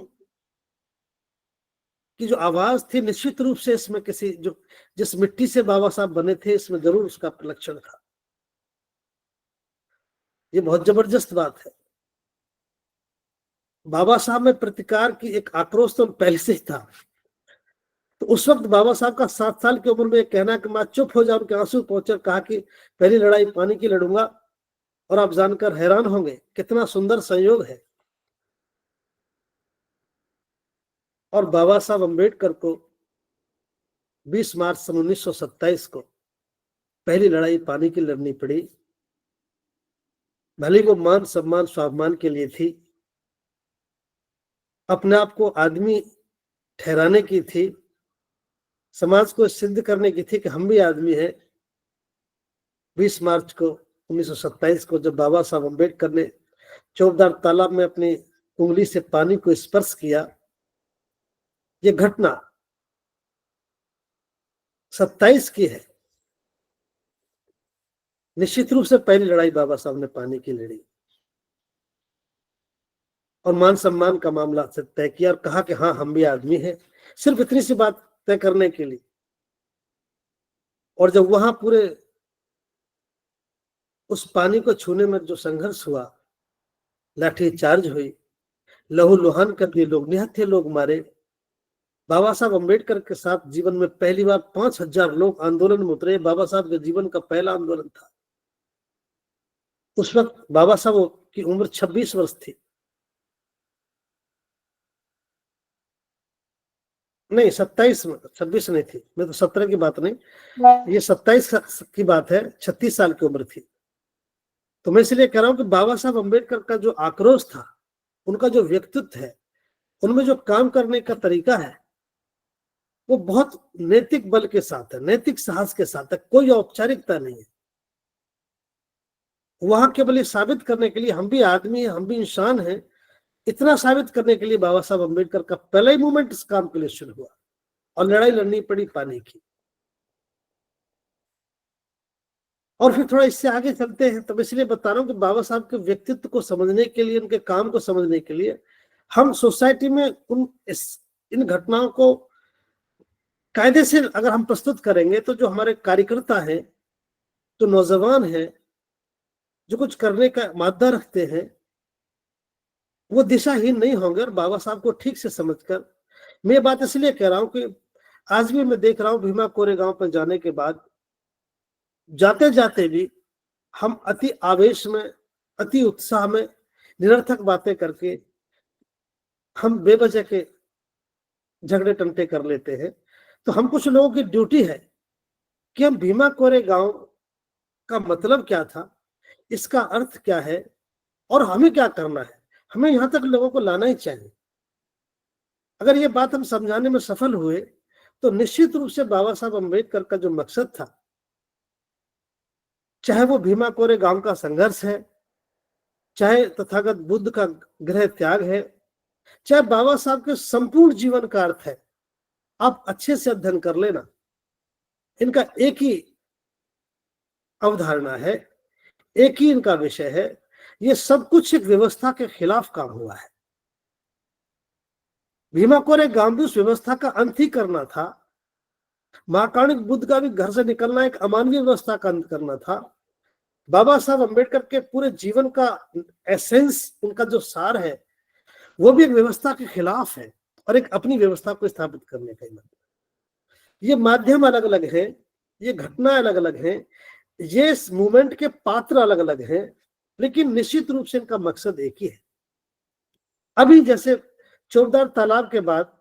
की जो आवाज थी, निश्चित रूप से इसमें किसी जो जिस मिट्टी से बाबा साहब बने थे, इसमें जरूर उसका लक्षण था। ये बहुत जबरदस्त बात है। बाबा साहब में प्रतिकार की एक आक्रोश तो पहले से ही था। तो उस वक्त बाबा साहब का 7 साल की उम्र में कहना कि मां चुप हो जाओ, उनके आंसू पहुंचे, कहा कि पहली लड़ाई पानी की लड़ूंगा, और आप जानकर हैरान होंगे कितना सुंदर संयोग है। और बाबा साहब अम्बेडकर को 20 मार्च सन 1927 को पहली लड़ाई पानी की लड़नी पड़ी। भले वो मान सम्मान स्वाभिमान के लिए थी, अपने आप को आदमी ठहराने की थी, समाज को सिद्ध करने की थी कि हम भी आदमी हैं। 20 मार्च को 1927 को जब बाबा साहब अम्बेडकर ने चौबदार तालाब में अपनी उंगली से पानी को स्पर्श किया, ये घटना 27 की है। निश्चित रूप से पहली लड़ाई बाबा साहब ने पानी की लड़ी और मान सम्मान का मामला तय किया और कहा कि हाँ हम भी आदमी हैं, सिर्फ इतनी सी बात तय करने के लिए। और जब वहां पूरे उस पानी को छूने में जो संघर्ष हुआ, लाठी चार्ज हुई, लहू लुहान कर दिए लोग, निहत्थे लोग मारे। बाबा साहब अम्बेडकर के साथ जीवन में पहली बार 5000 लोग आंदोलन में उतरे। बाबा साहब के जीवन का पहला आंदोलन था। उस वक्त बाबा साहब की उम्र 26 वर्ष थी। नहीं 27 में, 26 नहीं थी। मैं तो 17 की बात नहीं, ये 27 की बात है। 36 साल की उम्र थी। तो मैं इसलिए कह रहा हूं कि बाबा साहब अम्बेडकर का जो आक्रोश था, उनका जो व्यक्तित्व है, उनमें जो काम करने का तरीका है, वो बहुत नैतिक बल के साथ है, नैतिक साहस के साथ है, कोई औपचारिकता नहीं है। वहां केवल ये साबित करने के लिए हम भी आदमी हैं, हम भी इंसान हैं, इतना साबित करने के लिए बाबा साहब अम्बेडकर का पहला ही मूवमेंट इस काम के लिए शुरू हुआ और लड़ाई लड़नी पड़ी पानी की। और फिर थोड़ा इससे आगे चलते हैं। तो इसलिए बता रहा हूं कि बाबा साहब के व्यक्तित्व को समझने के लिए, उनके काम को समझने के लिए हम सोसाइटी में इन घटनाओं को कायदे से अगर हम प्रस्तुत करेंगे तो जो हमारे कार्यकर्ता हैं, जो नौजवान हैं, जो कुछ करने का मादा रखते हैं, वो दिशाहीन नहीं होंगे। और बाबा साहब को ठीक से समझकर, मैं बात इसलिए कह रहा हूं कि आज भी मैं देख रहा हूं भीमा कोरेगांव पर जाने के बाद, जाते जाते भी हम अति आवेश में, अति उत्साह में निरर्थक बातें करके हम बेवजह के झगड़े टंटे कर लेते हैं। तो हम कुछ लोगों की ड्यूटी है कि हम भीमा कोरेगांव का मतलब क्या था, इसका अर्थ क्या है और हमें क्या करना है, हमें यहां तक लोगों को लाना ही चाहिए। अगर ये बात हम समझाने में सफल हुए तो निश्चित रूप से बाबा साहब अम्बेडकर का जो मकसद था, चाहे वो भीमा कोरेगांव का संघर्ष है, चाहे तथागत बुद्ध का गृह त्याग है, चाहे बाबा साहब के संपूर्ण जीवन का अर्थ है, आप अच्छे से अध्ययन कर लेना। इनका एक ही अवधारणा है, एक ही इनका विषय है। ये सब कुछ एक व्यवस्था के खिलाफ काम हुआ है। भीमा कोरेगांव भी उस व्यवस्था का अंत ही करना था। महाकाणिक बुद्ध का भी घर से निकलना एक अमानवीय व्यवस्था का अंत करना था। बाबा साहब अम्बेडकर के पूरे जीवन का एसेंस, उनका जो सार है, वो भी एक व्यवस्था के खिलाफ है और एक अपनी व्यवस्था को स्थापित करने का मतलब। ये माध्यम अलग अलग है, ये घटना अलग अलग है, ये इस मूवमेंट के पात्र अलग अलग हैं, लेकिन निश्चित रूप से इनका मकसद एक ही है। अभी जैसे चौबदार तालाब के बाद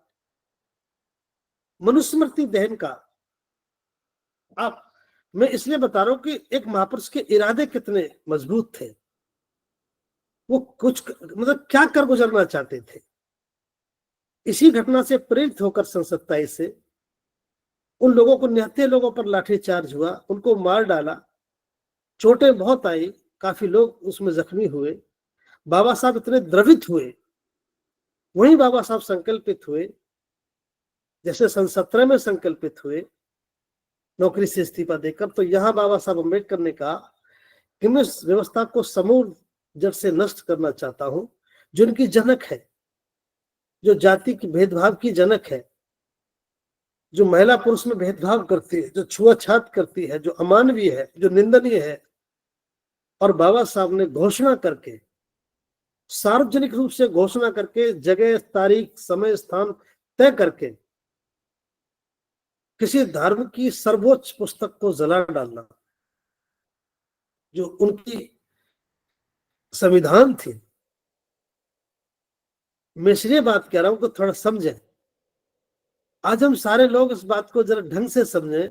मनुस्मृति दहन का, आप, मैं इसलिए बता रहा हूं कि एक महापुरुष के इरादे कितने मजबूत थे। वो कुछ मतलब क्या कर गुजरना चाहते थे। इसी घटना से प्रेरित होकर सन 27 से उन लोगों को, निहत्थे लोगों पर लाठीचार्ज हुआ, उनको मार डाला, चोटें बहुत आई, काफी लोग उसमें जख्मी हुए। बाबा साहब इतने द्रवित हुए, वहीं बाबा साहब संकल्पित हुए, जैसे सन 17 में संकल्पित हुए नौकरी से इस्तीफा देकर। तो यहां बाबा साहब अम्बेडकर ने कहा कि मैं इस व्यवस्था को समूल जड़ से नष्ट करना चाहता हूं, जो इनकी जनक है, जो जाति की भेदभाव की जनक है, जो महिला पुरुष में भेदभाव करती है, जो छुआछूत करती है, जो अमानवीय है, जो निंदनीय है। और बाबा साहब ने घोषणा करके, सार्वजनिक रूप से घोषणा करके, जगह, तारीख, समय, स्थान तय करके किसी धर्म की सर्वोच्च पुस्तक को जला डालना, जो उनकी संविधान थी। मैं इसलिए बात कह रहा हूं कि थोड़ा समझें। आज हम सारे लोग इस बात को जरा ढंग से समझें,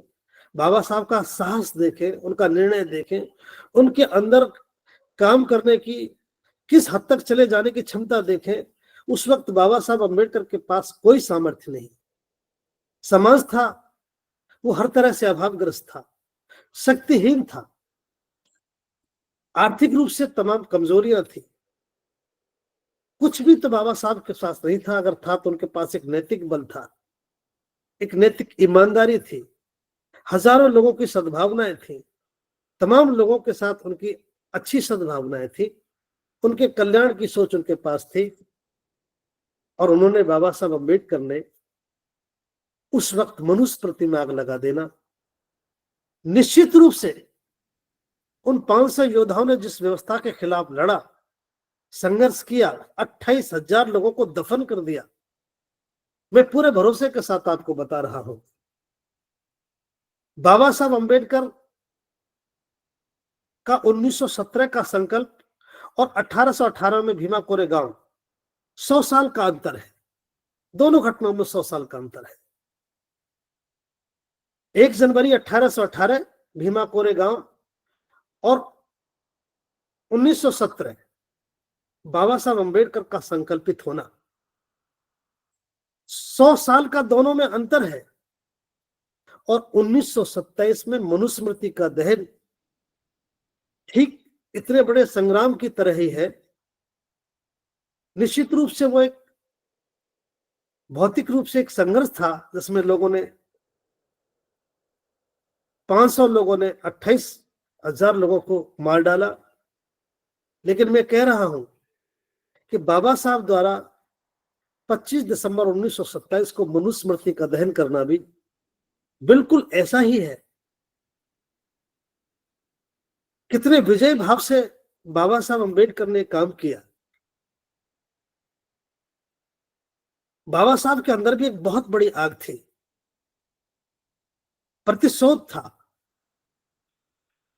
बाबा साहब का साहस देखें, उनका निर्णय देखें, उनके अंदर काम करने की किस हद तक चले जाने की क्षमता देखें। उस वक्त बाबा साहब अम्बेडकर के पास कोई सामर्थ्य नहीं, समाज था वो हर तरह से अभावग्रस्त था, शक्तिहीन था, आर्थिक रूप से तमाम कमजोरियां थी। कुछ भी तो बाबा साहब के पास नहीं था, अगर था तो उनके पास एक नैतिक बल था, एक नैतिक ईमानदारी थी, हजारों लोगों की सद्भावनाएं थी, तमाम लोगों के साथ उनकी अच्छी सद्भावनाएं थी, उनके कल्याण की सोच उनके पास थी। और उन्होंने, बाबा साहब अम्बेडकर ने उस वक्त मनुष्य प्रतिमा आग लगा देना, निश्चित रूप से उन 500 योद्धाओं ने जिस व्यवस्था के खिलाफ लड़ा, संघर्ष किया, 28,000 लोगों को दफन कर दिया। मैं पूरे भरोसे के साथ आपको बता रहा हूं, बाबा साहब अम्बेडकर का 1917 का संकल्प और 1818 में भीमा कोरेगांव, 100 साल का अंतर है। दोनों घटनाओं में 100 साल का अंतर है। 1 जनवरी 1818 भीमा कोरेगांव और 1917 बाबा साहब अम्बेडकर का संकल्पित होना, 100 साल का दोनों में अंतर है। और 1927 में मनुस्मृति का दहन ठीक इतने बड़े संग्राम की तरह ही है। निश्चित रूप से वो एक भौतिक रूप से एक संघर्ष था, जिसमें लोगों ने 500 लोगों ने 28,000 लोगों को मार डाला। लेकिन मैं कह रहा हूं कि बाबा साहब द्वारा 25 दिसंबर 1927 को मनुस्मृति का दहन करना भी बिल्कुल ऐसा ही है। कितने विजय भाव से बाबा साहब अम्बेडकर ने काम किया। बाबा साहब के अंदर भी एक बहुत बड़ी आग थी, प्रतिशोध था।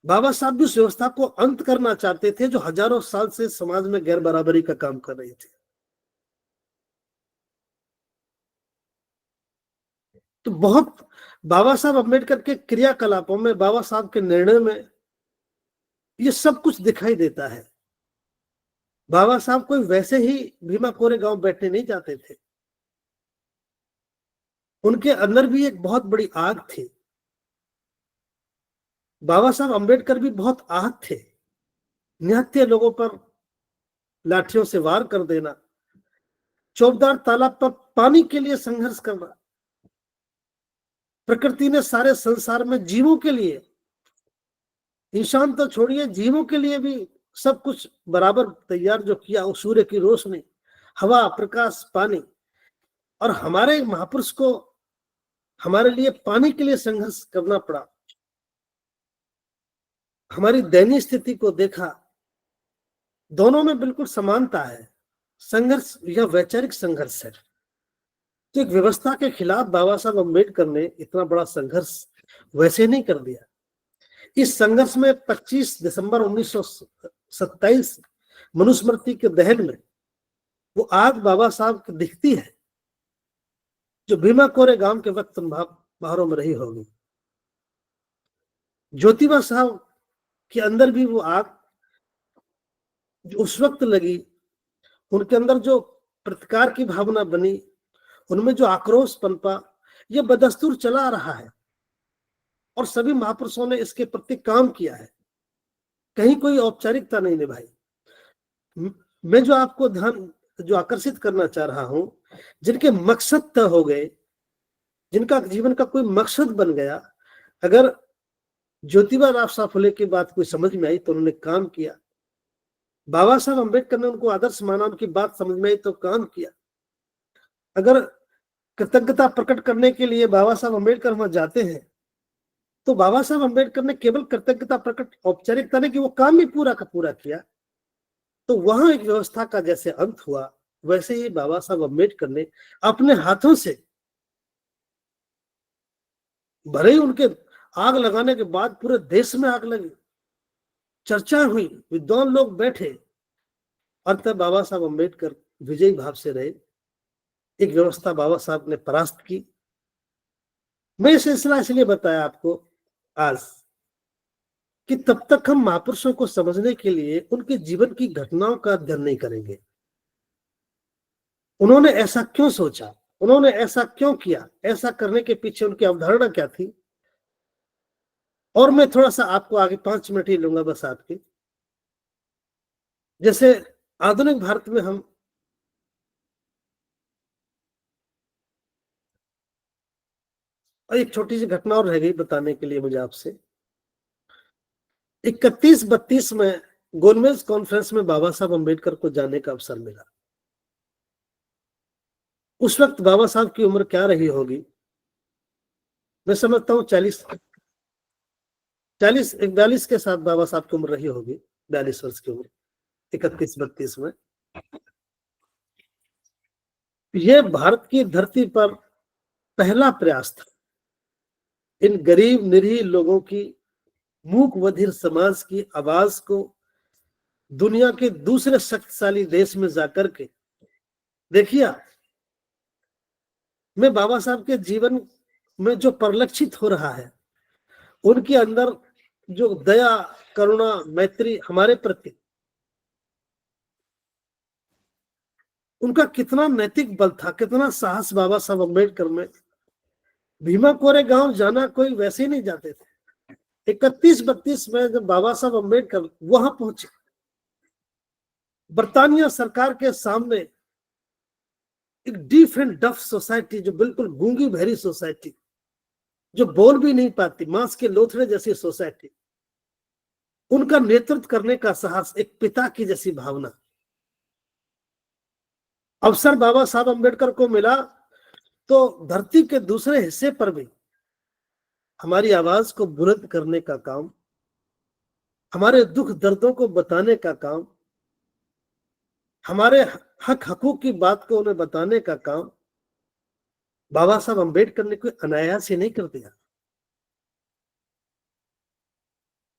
बाबा साहब भी उस व्यवस्था को अंत करना चाहते थे जो हजारों साल से समाज में गैर बराबरी का काम कर रही थी। तो बहुत बाबा साहब अम्बेडकर के क्रियाकलापों में, बाबा साहब के निर्णय में ये सब कुछ दिखाई देता है। बाबा साहब कोई वैसे ही भीमा कोरेगांव बैठने नहीं जाते थे, उनके अंदर भी एक बहुत बड़ी आग थी। बाबा साहब अम्बेडकर भी बहुत आहत थे। निहत्थे लोगों पर लाठियों से वार कर देना, चौबदार तालाब पर पानी के लिए संघर्ष करना, प्रकृति ने सारे संसार में जीवों के लिए, इंसान तो छोड़िए, जीवों के लिए भी सब कुछ बराबर तैयार जो किया, वो सूर्य की रोशनी, हवा, प्रकाश, पानी। और हमारे महापुरुष को हमारे लिए पानी के लिए संघर्ष करना पड़ा। हमारी दयनीय स्थिति को देखा, दोनों में बिल्कुल समानता है। संघर्ष यह वैचारिक संघर्ष है। तो एक व्यवस्था के खिलाफ बाबा साहब अम्बेडकर ने इतना बड़ा संघर्ष वैसे नहीं कर दिया। इस संघर्ष में 25 दिसंबर 1927 मनुस्मृति के दहन में वो आग बाबा साहब की दिखती है जो भीमा कोरेगांव के वक्त बाहरों में रही होगी। ज्योतिबा साहब के अंदर भी वो आग जो उस वक्त लगी, उनके अंदर जो प्रतिकार की भावना बनी, उनमें जो आक्रोश पनपा, यह बदस्तूर चला आ रहा है और सभी महापुरुषों ने इसके प्रति काम किया है। कहीं कोई औपचारिकता नहीं निभाई। मैं जो आपको ध्यान जो आकर्षित करना चाह रहा हूं, जिनके मकसद तय हो गए, जिनका जीवन का कोई मकसद बन गया, अगर ज्योतिबा राव साहब फुले की बात कोई समझ में आई तो उन्होंने काम किया। बाबा साहब अम्बेडकर ने उनको आदर्श माना, उनकी बात समझ में आई तो काम किया। अगर कृतज्ञता प्रकट करने के लिए बाबा साहब अम्बेडकर वहां जाते हैं तो बाबा साहब अम्बेडकर ने केवल कृतज्ञता प्रकट, औपचारिकता नहीं कि वो काम भी पूरा का पूरा किया। तो वहां एक व्यवस्था का जैसे अंत हुआ, वैसे ही बाबा साहब अम्बेडकर ने अपने हाथों से, भले ही उनके आग लगाने के बाद पूरे देश में आग लगी, चर्चा हुई, विद्वान लोग बैठे, अंततः बाबा साहब अम्बेडकर विजयी भाव से रहे। एक व्यवस्था बाबा साहब ने परास्त की। मैं ये सिलसिला इसलिए बताया आपको आज कि तब तक हम महापुरुषों को समझने के लिए उनके जीवन की घटनाओं का अध्ययन नहीं करेंगे। उन्होंने ऐसा क्यों सोचा, उन्होंने ऐसा क्यों किया, ऐसा करने के पीछे उनकी अवधारणा क्या थी। और मैं थोड़ा सा आपको आगे 5 मिनट ही लूंगा बस आपके। जैसे आधुनिक भारत में हम एक छोटी सी घटना और रह गई बताने के लिए मुझे आपसे। 31-32 में गोलमेज कॉन्फ्रेंस में बाबा साहब अम्बेडकर को जाने का अवसर मिला। उस वक्त बाबा साहब की उम्र क्या रही होगी, मैं समझता हूँ 42 के साथ बाबा साहब की उम्र रही होगी, 42 वर्ष की उम्र 31-32 में। यह भारत की धरती पर पहला प्रयास था इन गरीब निरीह लोगों की, मूक बधिर समाज की आवाज को दुनिया के दूसरे शक्तिशाली देश में जाकर के देखिए। मैं बाबा साहब के जीवन में जो परिलक्षित हो रहा है, उनके अंदर जो दया, करुणा, मैत्री हमारे प्रति, उनका कितना नैतिक बल था, कितना साहस बाबा साहब अम्बेडकर में। भीमा कोरे गांव जाना कोई वैसे ही नहीं जाते थे। 31-32 में जब बाबा साहब अम्बेडकर वहां पहुंचे, बरतानिया सरकार के सामने एक डीफ एंड डफ सोसाइटी, जो बिल्कुल गूंगी बहरी सोसाइटी, जो बोल भी नहीं पाती, मांस के लोथड़े जैसी सोसाइटी, उनका नेतृत्व करने का साहस, एक पिता की जैसी भावना। अवसर बाबा साहब अम्बेडकर को मिला तो धरती के दूसरे हिस्से पर भी हमारी आवाज को बुलंद करने का काम, हमारे दुख दर्दों को बताने का काम, हमारे हक हकूक की बात को उन्हें बताने का काम बाबा साहब अम्बेडकर ने कोई अनायास ही नहीं कर दिया।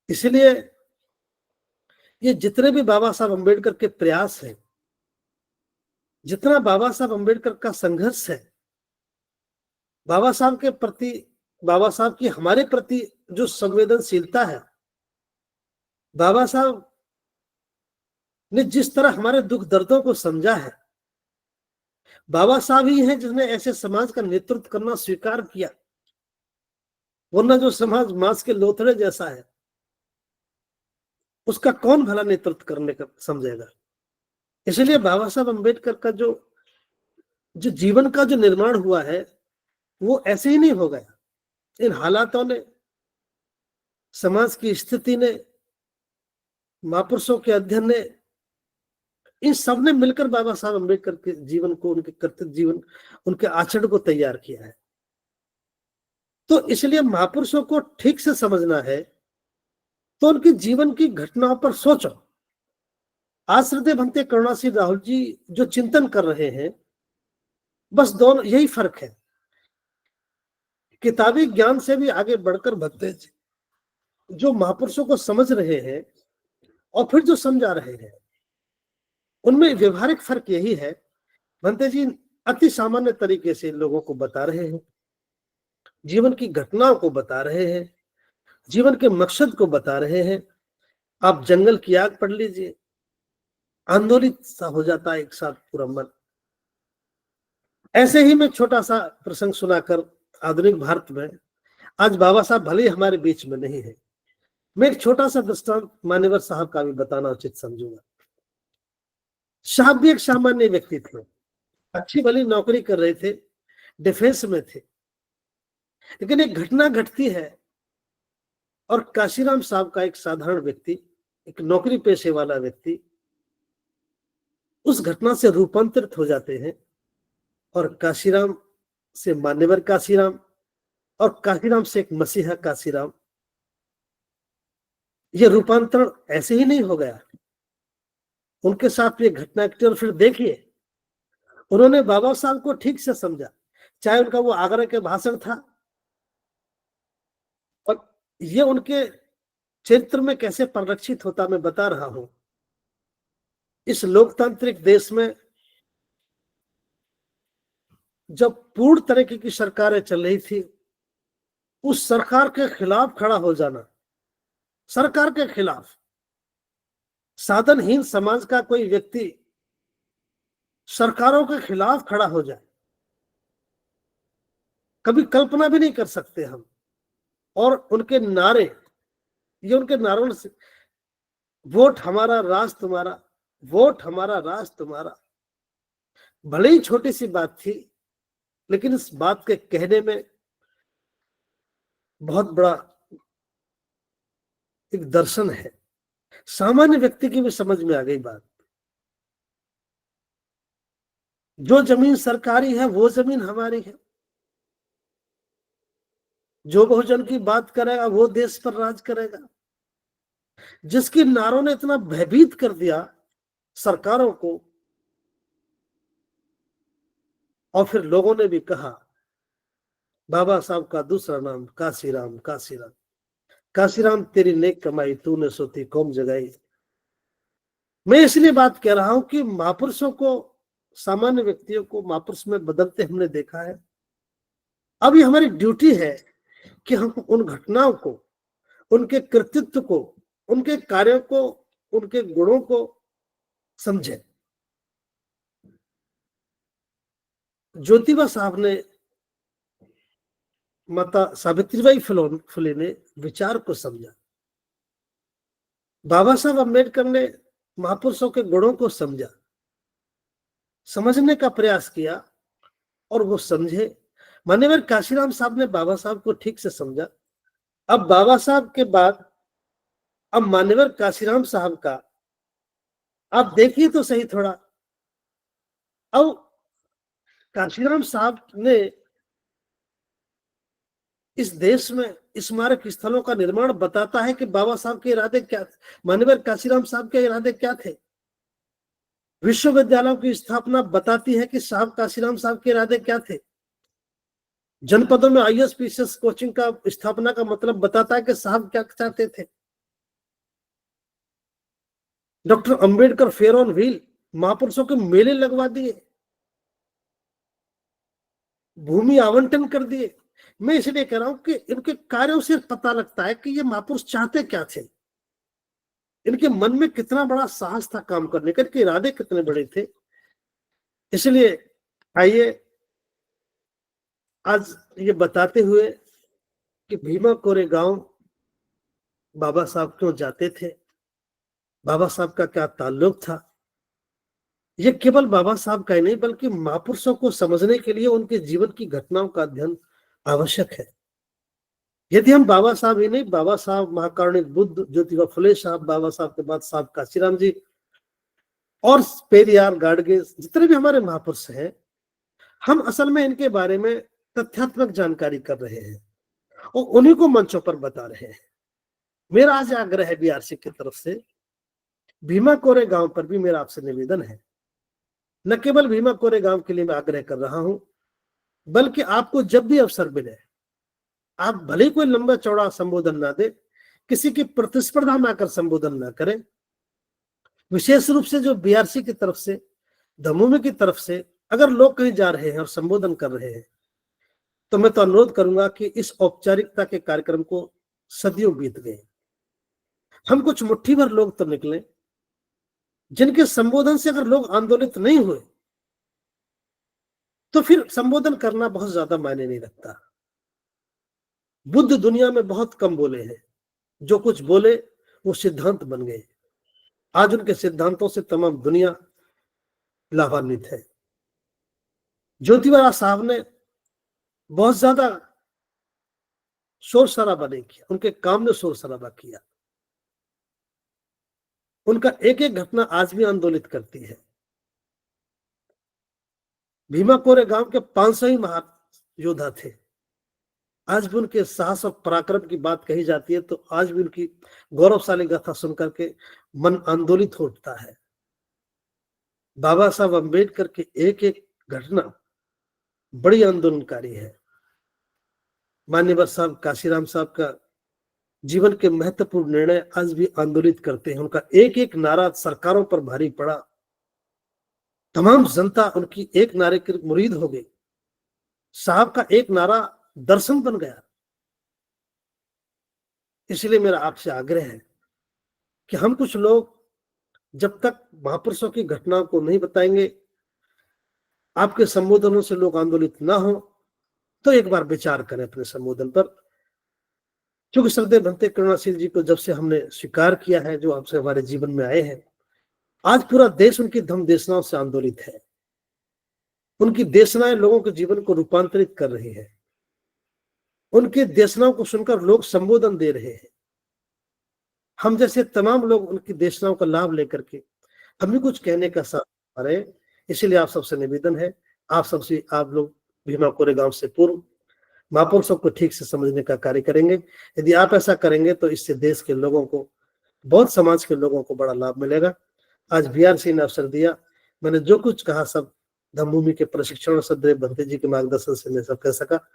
इसलिए ये जितने भी बाबा साहब अम्बेडकर के प्रयास हैं, जितना बाबा साहब अम्बेडकर का संघर्ष है, बाबा साहब के प्रति, बाबा साहब की हमारे प्रति जो संवेदनशीलता है, बाबा साहब ने जिस तरह हमारे दुख दर्दों को समझा है, बाबा साहब ही हैं जिसने ऐसे समाज का नेतृत्व करना स्वीकार किया। वरना जो समाज मांस के लोथड़े जैसा है, उसका कौन भला नेतृत्व करने का समझेगा। इसलिए बाबा साहब अम्बेडकर का जो जो जीवन का जो निर्माण हुआ है, वो ऐसे ही नहीं हो गया। इन हालातों ने, समाज की स्थिति ने, महापुरुषों के अध्ययन ने, इन सब ने मिलकर बाबा साहब अम्बेडकर के जीवन को, उनके कर्तव्य जीवन, उनके आचरण को तैयार किया है। तो इसलिए महापुरुषों को ठीक से समझना है तो उनके जीवन की घटनाओं पर सोचो। आज श्रद्धेय भंते करुणासिंह राहुल जी जो चिंतन कर रहे हैं, बस दोनों यही फर्क है। किताबी ज्ञान से भी आगे बढ़कर भक्ते जो महापुरुषों को समझ रहे हैं और फिर जो समझा रहे हैं, उनमें व्यवहारिक फर्क यही है। भंते जी अति सामान्य तरीके से लोगों को बता रहे हैं, जीवन की घटनाओं को बता रहे हैं, जीवन के मकसद को बता रहे हैं। आप जंगल की आग पढ़ लीजिए, आंदोलित सा हो जाता है एक साथ पूरा मन। ऐसे ही मैं छोटा सा प्रसंग सुनाकर आधुनिक भारत में, आज बाबा साहब भले ही हमारे बीच में नहीं है, मैं एक छोटा सा दृष्टांत मान्यवर साहब का भी बताना उचित समझूंगा। साहब भी एक सामान्य व्यक्ति थे, अच्छी भली नौकरी कर रहे थे, डिफेंस में थे। लेकिन एक घटना घटती है और काशीराम साहब का एक साधारण व्यक्ति, एक नौकरी पेशे वाला व्यक्ति, उस घटना से रूपांतरित हो जाते हैं और काशीराम से मान्यवर काशीराम, और काशीराम से एक मसीहा काशीराम। ये रूपांतरण ऐसे ही नहीं हो गया, उनके साथ ये घटना घटी। और फिर देखिए, उन्होंने बाबा साहब को ठीक से समझा, चाहे उनका वो आगरा के भाषण था, और ये उनके चरित्र में कैसे परिलक्षित होता मैं बता रहा हूं। इस लोकतांत्रिक देश में जब पूर्ण तरीके की सरकारें चल रही थी, उस सरकार के खिलाफ खड़ा हो जाना, सरकार के खिलाफ साधनहीन समाज का कोई व्यक्ति सरकारों के खिलाफ खड़ा हो जाए, कभी कल्पना भी नहीं कर सकते हम। और उनके नारे, ये उनके नारों से, वोट हमारा राज तुम्हारा, वोट हमारा राज तुम्हारा, भले ही छोटी सी बात थी, लेकिन इस बात के कहने में बहुत बड़ा एक दर्शन है। सामान्य व्यक्ति की भी समझ में आ गई बात। जो जमीन सरकारी है वो जमीन हमारी है, जो बहुजन की बात करेगा वो देश पर राज करेगा। जिसके नारों ने इतना भयभीत कर दिया सरकारों को, और फिर लोगों ने भी कहा बाबा साहब का दूसरा नाम काशीराम, काशीराम, काशीराम तेरी नेक कमाई तूने सोती कौम जगाई। मैं इसलिए बात कह रहा हूं कि महापुरुषों को, सामान्य व्यक्तियों को महापुरुष में बदलते हमने देखा है। अब ये हमारी ड्यूटी है कि हम उन घटनाओं को, उनके कृतित्व को, उनके कार्यों को, उनके गुणों को समझें। ज्योतिबा साहब ने, माता सावित्रीबाई फुले ने विचार को समझा, बाबा साहब अम्बेडकर ने महापुरुषों के गुणों को समझा, समझने का प्रयास किया और वो समझे। मान्यवर काशीराम साहब ने बाबा साहब को ठीक से समझा। अब बाबा साहब के बाद अब मान्यवर काशीराम साहब का आप देखिए तो सही थोड़ा। अब काशीराम साहब ने इस देश में स्मारक स्थलों का निर्माण बताता है कि बाबा साहब के इरादे क्या थे, मान्यवर काशीराम साहब के इरादे क्या थे। विश्वविद्यालयों की स्थापना बताती है कि साहब काशीराम साहब के इरादे क्या थे। जनपदों में आईएएस पीसीएस कोचिंग का स्थापना का मतलब बताता है कि साहब क्या चाहते थे। Doctor Ambedkar fair on wheel, महापुरुषों के मेले लगवा दिए, भूमि आवंटन कर दिए। मैं इसलिए कह रहा हूं कि इनके कार्यों से पता लगता है कि ये महापुरुष चाहते क्या थे, इनके मन में कितना बड़ा साहस था काम करने का, इनके इरादे कितने बड़े थे। इसलिए आइए आज ये बताते हुए कि भीमा कोरेगांव बाबा साहब क्यों जाते थे, बाबा साहब का क्या ताल्लुक था, ये केवल बाबा साहब का ही नहीं बल्कि महापुरुषों को समझने के लिए उनके जीवन की घटनाओं का अध्ययन आवश्यक है। यदि हम बाबा साहब ही नहीं, बाबा साहब, महाकारुणिक बुद्ध, ज्योतिबा फुले साहब, बाबा साहब के बाद साहब काशीराम जी और पेरियार, गाडगे, जितने भी हमारे महापुरुष हैं, हम असल में इनके बारे में तथ्यात्मक जानकारी कर रहे हैं और उन्हीं को मंचों पर बता रहे हैं। मेरा आज आग्रह है बीआरसी की तरफ से, भीमा कोरेगांव पर भी मेरा आपसे निवेदन है। न केवल भीमा कोरेगांव के लिए मैं आग्रह कर रहा हूं, बल्कि आपको जब भी अवसर मिले, आप भले कोई लंबा चौड़ा संबोधन ना दे, किसी की प्रतिस्पर्धा में आकर संबोधन ना करें, विशेष रूप से जो बीआरसी की तरफ से, धमोमी की तरफ से अगर लोग कहीं जा रहे हैं और संबोधन कर रहे हैं, तो मैं तो अनुरोध करूंगा कि इस औपचारिकता के कार्यक्रम को, सदियों बीत गए, हम कुछ मुट्ठी भर लोग तो निकले जिनके संबोधन से अगर लोग आंदोलित नहीं हुए तो फिर संबोधन करना बहुत ज्यादा मायने नहीं रखता। बुद्ध दुनिया में बहुत कम बोले हैं, जो कुछ बोले वो सिद्धांत बन गए। आज उनके सिद्धांतों से तमाम दुनिया लाभान्वित है। ज्योतिबा साहब ने बहुत ज्यादा शोर शराबा नहीं किया, उनके काम ने शोर शराबा किया। उनका एक एक घटना आज भी आंदोलित करती है। भीमा कोरेगांव के 500 ही महायोद्धा थे। आज भी उनके साहस और पराक्रम की बात कही जाती है तो आज भी उनकी गौरवशाली गाथा सुनकर के मन आंदोलित हो उठता है। बाबा साहब अम्बेडकर की एक एक घटना बड़ी आंदोलनकारी है। मान्यवर साहब काशीराम साहब का जीवन के महत्वपूर्ण निर्णय आज भी आंदोलित करते हैं। उनका एक एक नारा सरकारों पर भारी पड़ा, तमाम जनता उनकी एक नारे की मुरीद हो गई। साहब का एक नारा दर्शन बन गया। इसलिए मेरा आपसे आग्रह है कि हम कुछ लोग जब तक महापुरुषों की घटना को नहीं बताएंगे, आपके संबोधनों से लोग आंदोलित ना हो, तो एक बार विचार करें अपने संबोधन पर। क्योंकि श्रद्धेय भंते करुणाशील जी को जब से हमने स्वीकार किया है, जो आपसे हमारे जीवन में आए हैं, आज पूरा देश उनकी धम्म देशनाओं से आंदोलित है। उनकी देशनाएं लोगों के जीवन को रूपांतरित कर रही है। उनकी देशनाओं को सुनकर लोग संबोधन दे रहे हैं। हम जैसे तमाम लोग उनकी देशनाओं का लाभ लेकर के हम भी कुछ कहने का साथ रहे। इसीलिए आप सबसे निवेदन है, आप लोग भीमा कोरेगांव से पूर्व महापुरुषों को ठीक से समझने का कार्य करेंगे। यदि आप ऐसा करेंगे तो इससे देश के लोगों को, बहुत समाज के लोगों को बड़ा लाभ मिलेगा। आज बीआरसी ने अवसर दिया, मैंने जो कुछ कहा सब धम्मभूमि के प्रशिक्षण और श्रद्धेय भंते जी के मार्गदर्शन से मैं सब कह सका।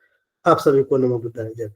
आप सभी को नमो बुद्धाय। जय।